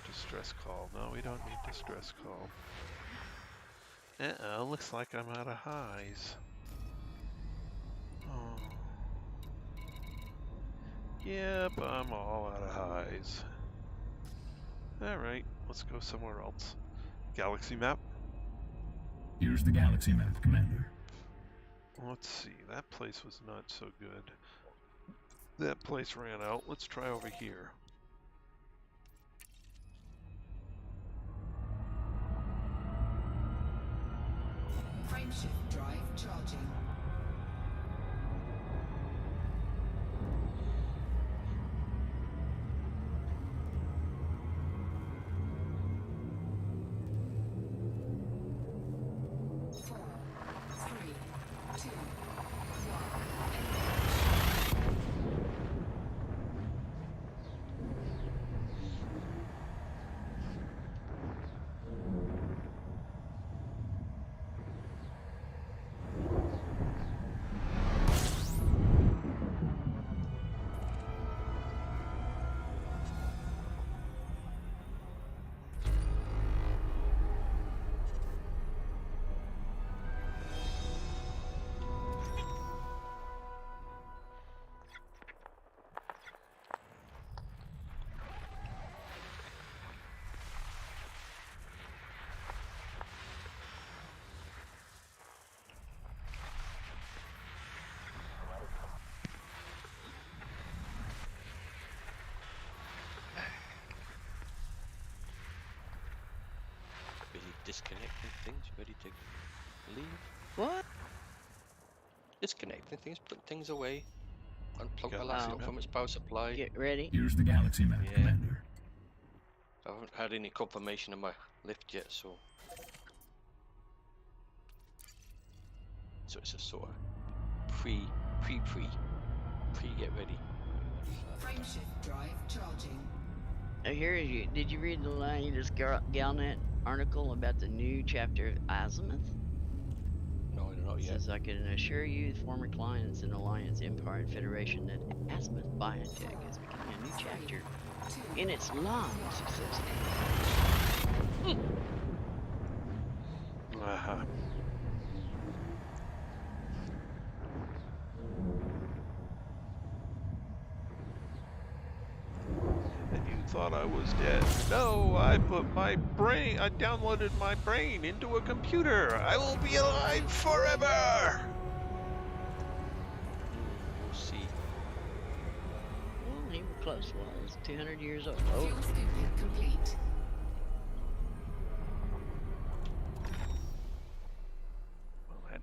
Distress call. No, we don't need distress call. Uh-oh, looks like I'm out of highs. Oh. Yep, I'm all out of highs. Alright, let's go somewhere else. Galaxy map? Here's the galaxy map, Commander. Let's see, that place was not so good. That place ran out. Let's try over here. Frameshift drive charging. Disconnecting things, ready to leave. What? Disconnecting things, putting things away. Unplug the Galaxy laptop map. from its power supply. Get ready. Here's the galaxy map, Yeah. Commander. I haven't had any confirmation of my lift yet, so it's a sort of pre get ready. Frameshift drive charging. Oh, did you read the latest Galnet article about the new chapter of Azimuth? No, not It yet. says, I can assure you, former clients in Alliance, Empire, and Federation, that Azimuth Biotech is beginning a new chapter in its long success. Uh-huh. And you thought I was dead. No, I downloaded my brain into a computer. I will be alive forever! We'll see. Well, he was close, was 200 years old. Oh, Fuel scooping complete. Well,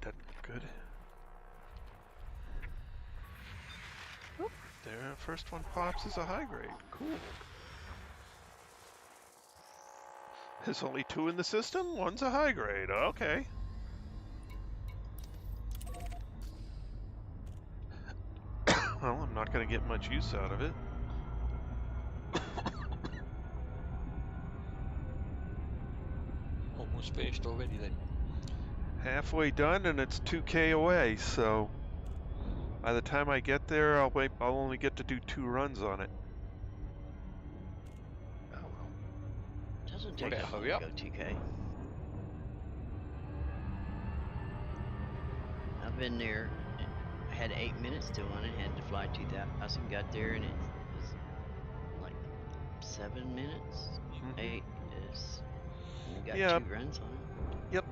first one pops is a high grade. Cool. There's only 2 in the system. One's a high grade. Okay. Well, I'm not going to get much use out of it. Almost finished already then. Halfway done, and it's 2K away. So by the time I get there, I'll only get to do 2 runs on it. Oh well. Doesn't take Better that long hurry to up. go 2K. I've been there. I had 8 minutes still on it. Had to fly 2,000. Got there and it was like 7 minutes. 8 is. And we got Yeah. 2 runs on it. Yep.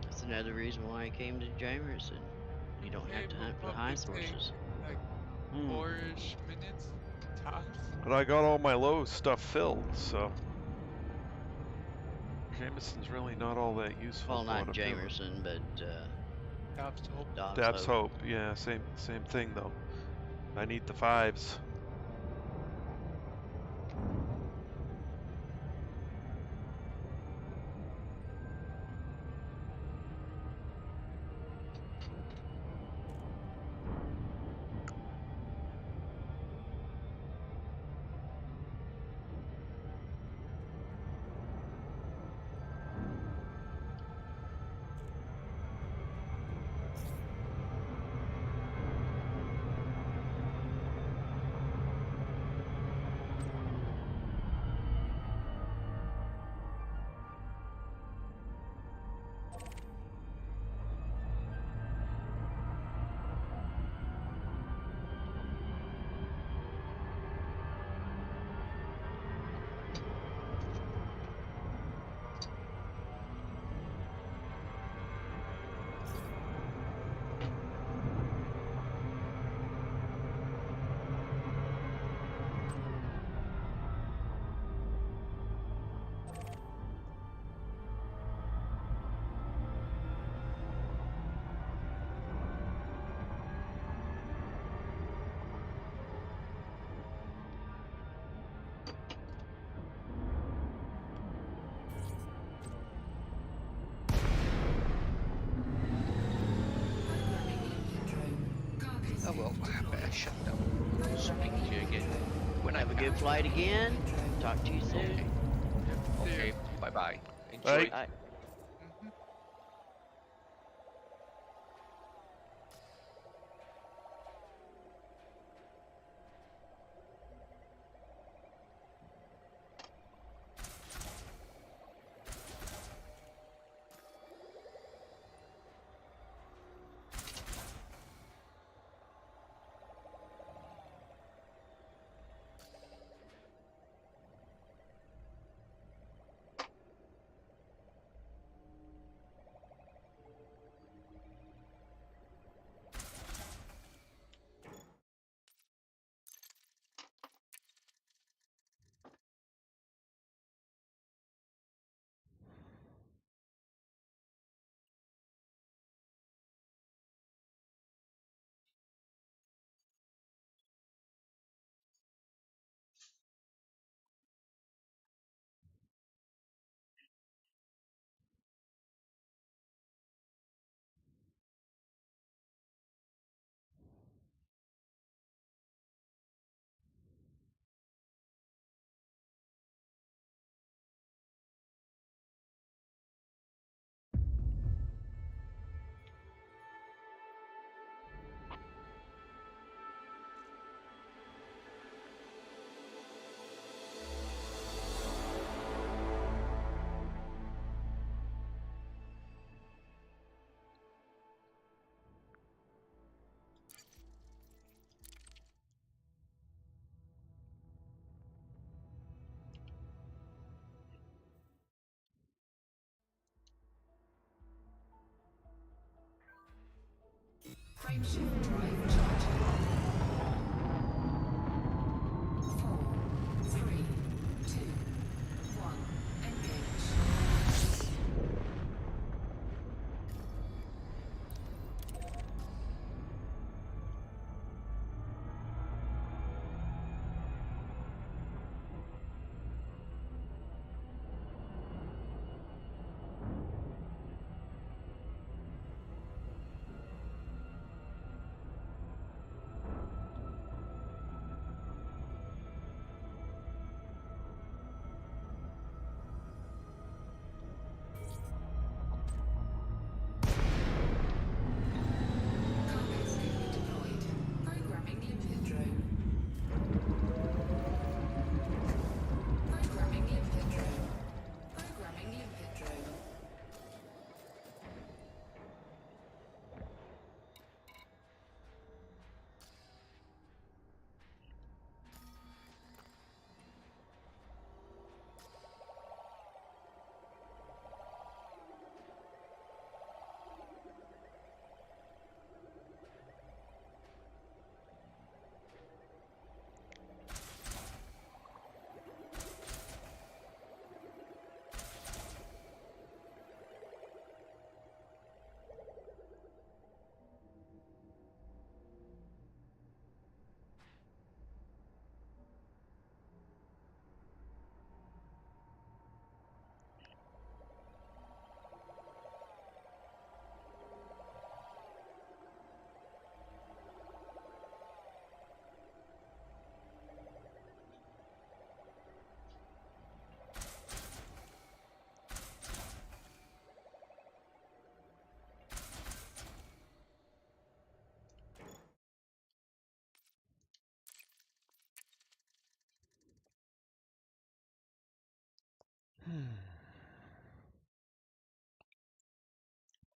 That's another reason why I came to Jamerson. You don't have to It will hunt for the probably high take, sources. like 4-ish minutes tops. But I got all my low stuff filled, so Jameson's really not all that useful. Well, for what not I'm doing. Jamerson, but Tops hope. Dobbs Hope. Hope. Yeah, same thing though. I need the 5s. Oh well, I better shut down. Speak to you again when I Have a can. good flight again. Talk to you soon. Okay. See Okay. ya. Bye bye. Bye. Enjoy. Bye. Mhm. Frameshift drive charging. 4, 3, 2, 1. Engage.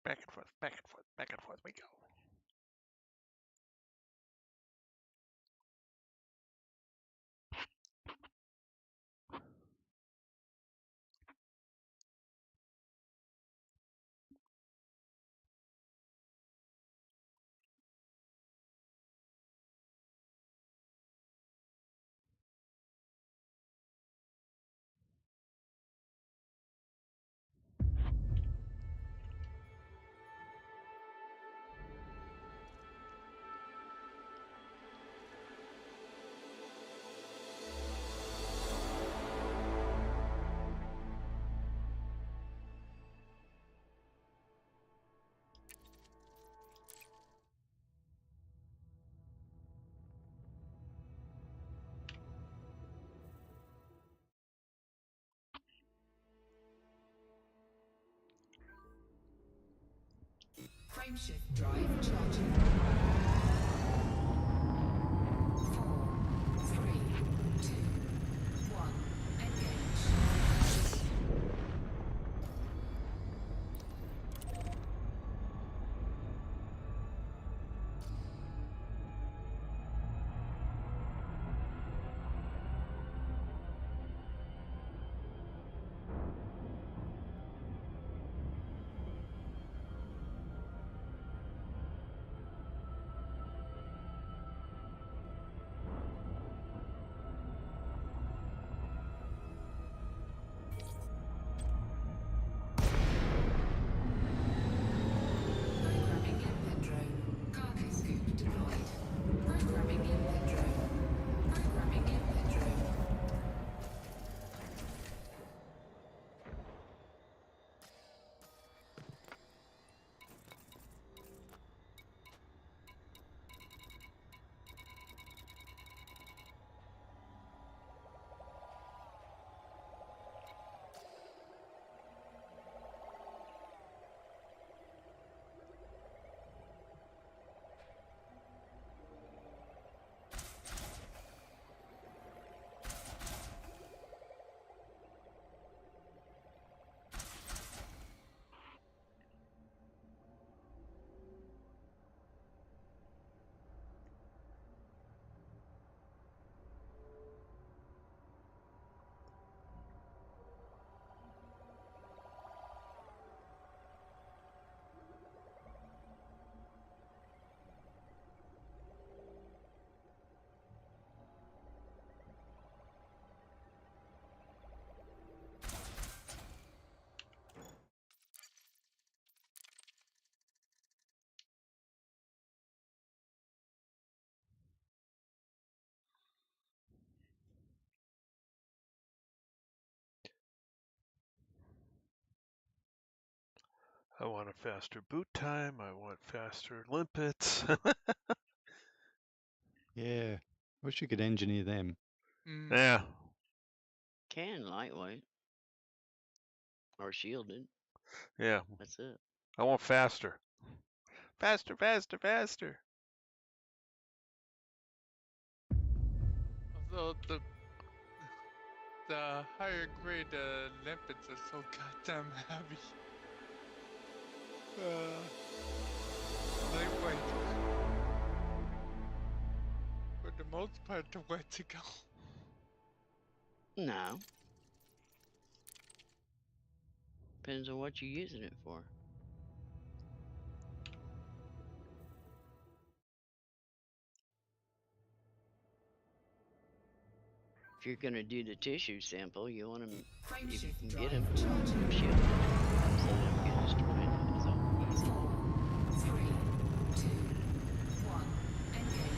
back and forth, back and forth, back and forth we go. Frameshift drive charging. 4, 3, 2, 1. Engage. Programming limpet drone. Cargo scoop deployed. Programming limpet drone. Programming limpet drone. I want a faster boot time. I want faster limpets. Yeah. Wish you could engineer them. Mm. Yeah. Can lightweight or shielded. Yeah. That's it. I want faster. Faster, faster, faster. Although the higher grade limpets are so goddamn heavy. Lightweight. For the most part, the way to go. No. Depends on what you're using it for. If you're gonna do the tissue sample, you want them if you can get them charging. shielded so they don't get destroyed. That's all. Easy. 3, 2, 1. Engage.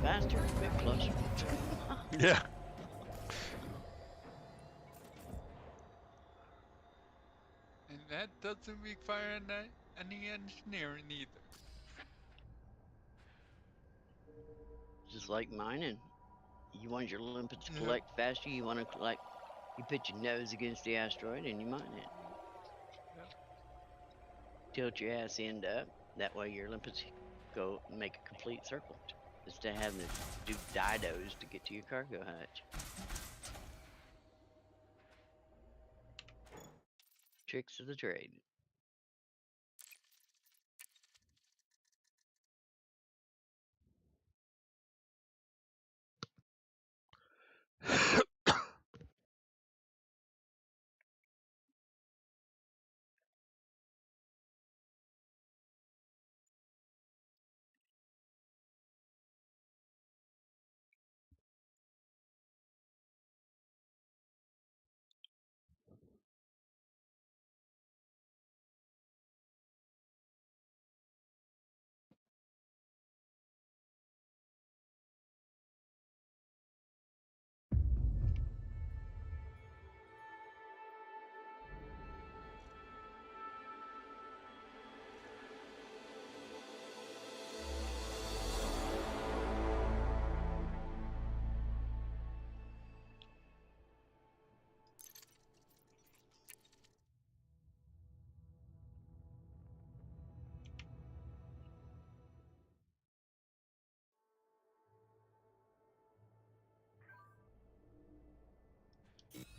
faster, a bit closer. Yeah. And that doesn't require any engineering either. Just like mining. You want your limpets to Yeah. collect faster, you want to collect, you put your nose against the asteroid and you mine it. Yep. Tilt your ass end up, that way your limpets go make a complete circle instead of having to do didos to get to your cargo hatch. Tricks of the trade.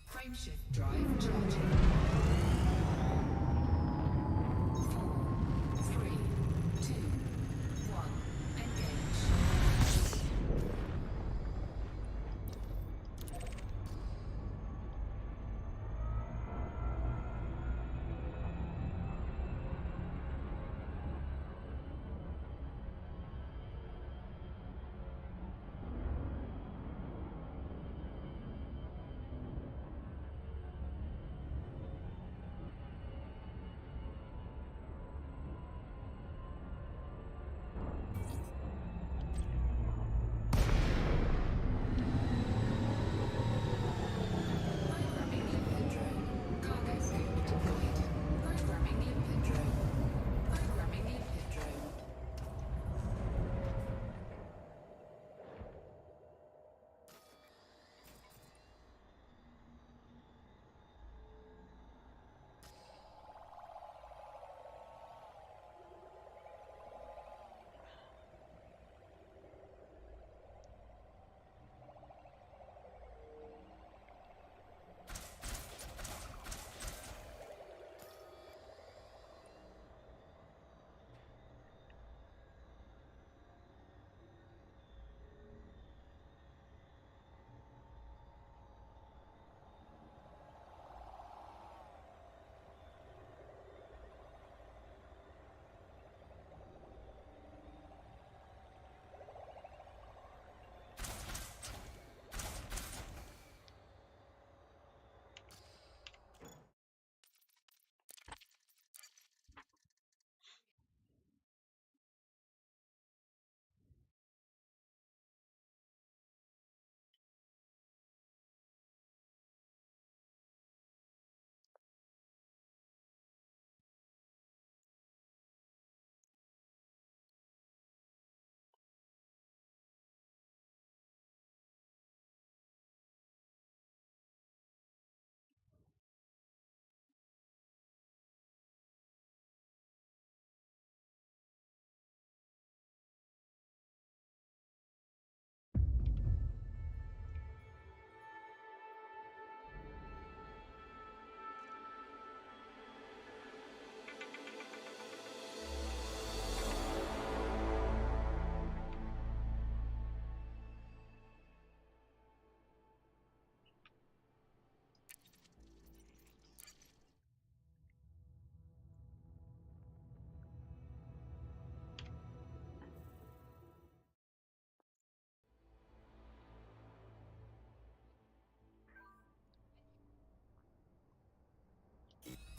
Frameshift drive charging. 4, 3, 2, 1. Engage. Programming limpet drone. Cargo scope deployed. Programming limpet drone. Programming limpet drone.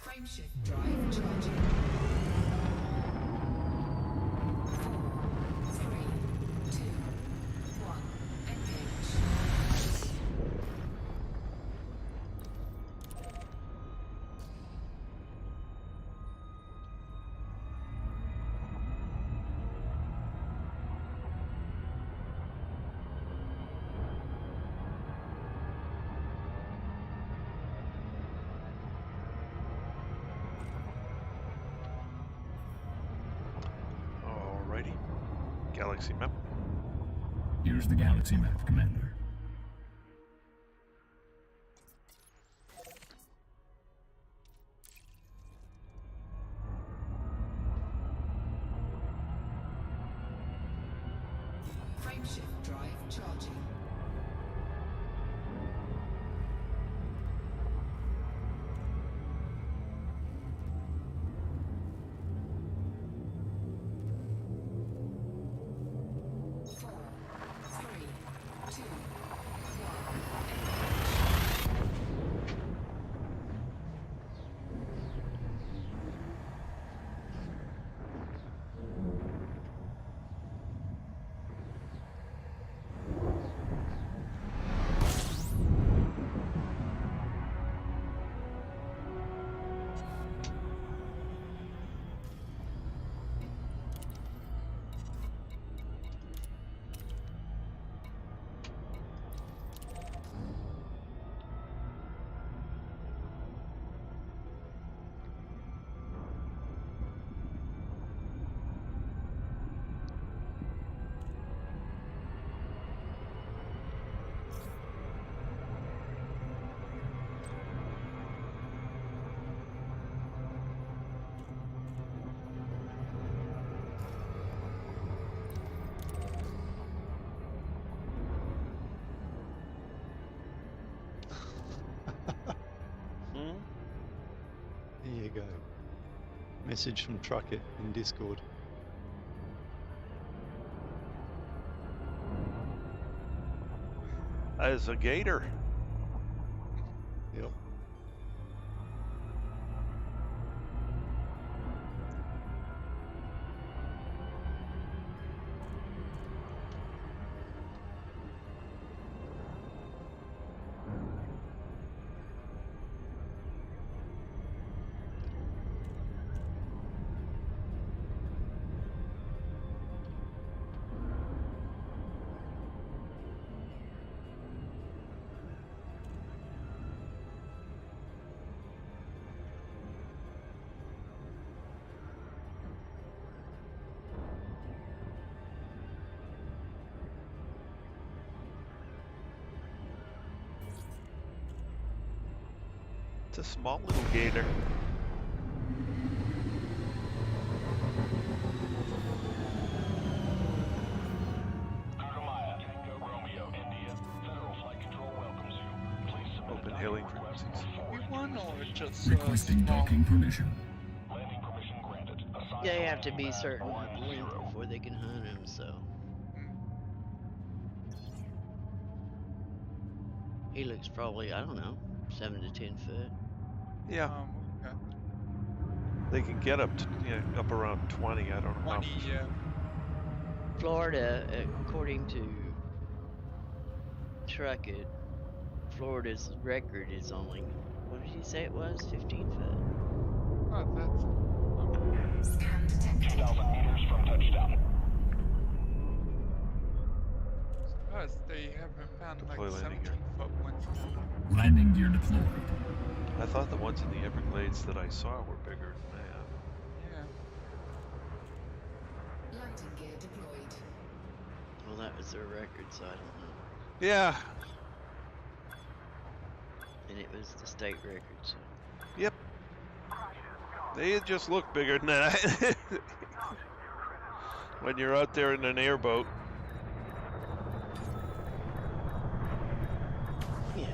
Frameshift drive charging. 4, 3, 2, 1. Galaxy map. Here's the galaxy map, Commander. Frameshift drive charging. Four, three, two, Hmm? There you go. Message from Truckit in Discord. As a gator. Yep. It's a small little gator. Maya, Tango Romeo, India. Federal Flight Control welcomes you. Please submit Open a hailing dialogue request frequencies. before One or just Requesting small? docking permission. landing permission granted. Assign They to have to landing be pad certain 1-0. length before they can hunt him, so Hmm. he looks probably, I don't know, 7 to 10 foot. Yeah, Okay. they can get up to up around 20. I don't know how. 20, yeah. Florida, according to Truckit, Florida's record is only, what did he say it was? 15 foot? Oh, that's scan detected. 2,000 meters from touchdown. surprised they haven't found Deploy like landing gear. 17-foot ones yet. Landing gear deployed. I thought the ones in the Everglades that I saw were bigger than that. Yeah. Landing gear deployed. Well, that was their record, so I don't know. Yeah. And it was the state record, so. Yep. They just look bigger than that. When you're out there in an airboat. Yeah.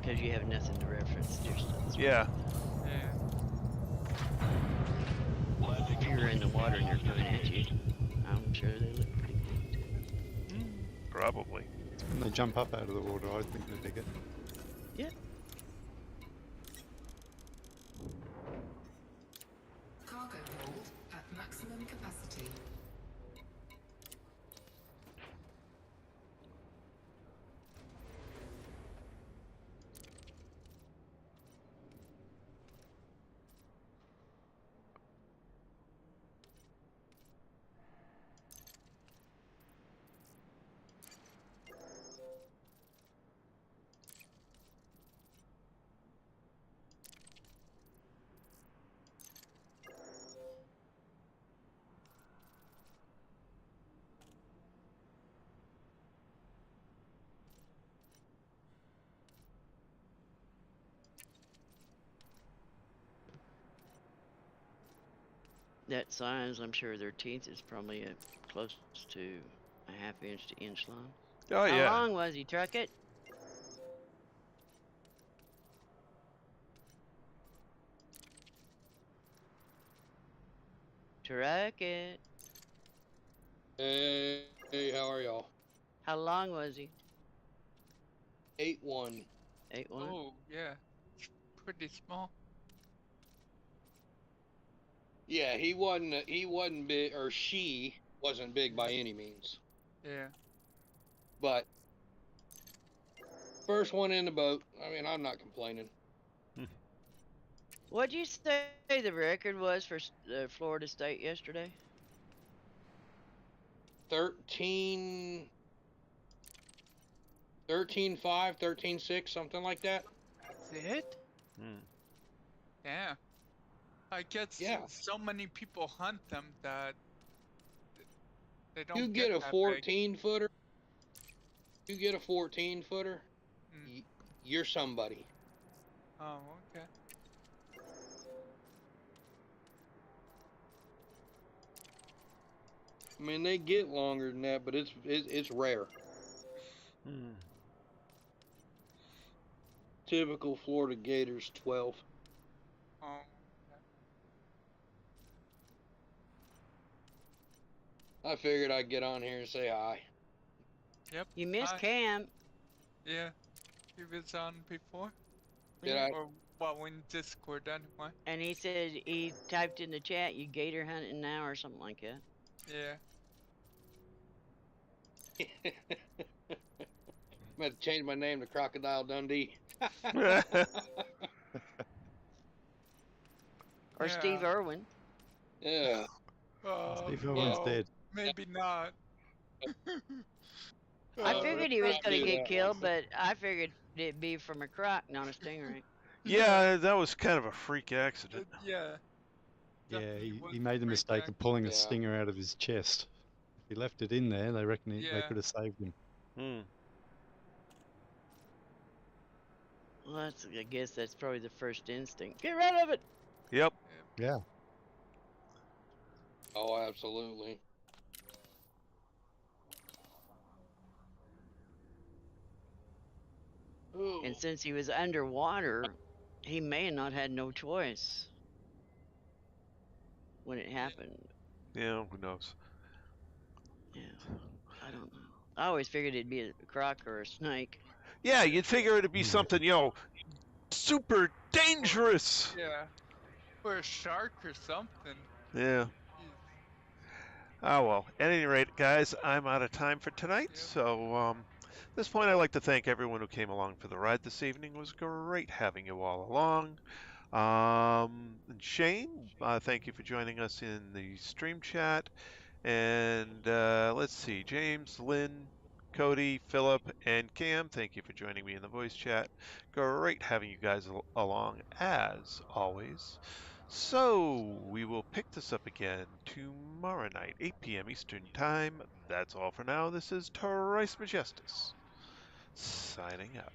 Because you have nothing to reference distance. Yeah. Yeah. If you're in the water and they're coming at you, I'm sure they look pretty big too. Probably. When they jump up out of the water, I think they're bigger. Yeah. Cargo hold at maximum capacity. that size, I'm sure their teeth is probably close to a ½ inch to inch long. Oh, How yeah. long was he, Truck it? Truck it. Hey, how are y'all? How long was he? 8'1". 8'1"? Oh, yeah. It's pretty small. Yeah, he wasn't big, or she wasn't big by any means. Yeah. But first one in the boat. I mean, I'm not complaining. What'd you say the record was for Florida State yesterday? 13-5, 13-6, something like that. That's it? Hmm. Yeah. I guess Yeah. so many people hunt them that they don't You get a that big. 14-footer. You get a 14-footer. Mm. You're somebody. Oh, okay. I mean, they get longer than that, but it's rare. Hmm. Typical Florida Gators 12. Oh, I figured I'd get on here and say hi. yep. You missed Hi. Cam. Yeah. He was on before? Did I? Or, well, in Discord anyway. And he said he typed in the chat, you gator hunting now or something like that. Yeah. I'm going to change my name to Crocodile Dundee. Or Steve Yeah. Irwin. Yeah. Steve Irwin's no, dead. maybe not. I figured he was I'll going to do get that killed, one. but I figured it'd be from a croc, not a stingray. Yeah, that was kind of a freak accident. Yeah. Yeah, Definitely was he made the freak mistake act- of pulling a Yeah. stinger out of his chest. If he left it in there, they reckon they Yeah. could have saved him. Hmm. Well, I guess that's probably the first instinct. Get rid of it! Yep. Yeah. Oh, absolutely. Ooh. And since he was underwater, he may have not had no choice when it happened. Yeah, who knows? Yeah, I don't know. I always figured it'd be a croc or a snake. Yeah, you'd figure it'd be Yeah. something, super dangerous. Yeah. Or a shark or something. Yeah. Jeez. Oh, well. At any rate, guys, I'm out of time for tonight. Yep. So, at this point, I'd like to thank everyone who came along for the ride this evening. It was great having you all along. And Shane, thank you for joining us in the stream chat. And let's see, James, Lynn, Cody, Philip, and Cam, thank you for joining me in the voice chat. Great having you guys along as always. So we will pick this up again tomorrow night, 8 p.m. Eastern Time. That's all for now. This is Trice Majestus signing out.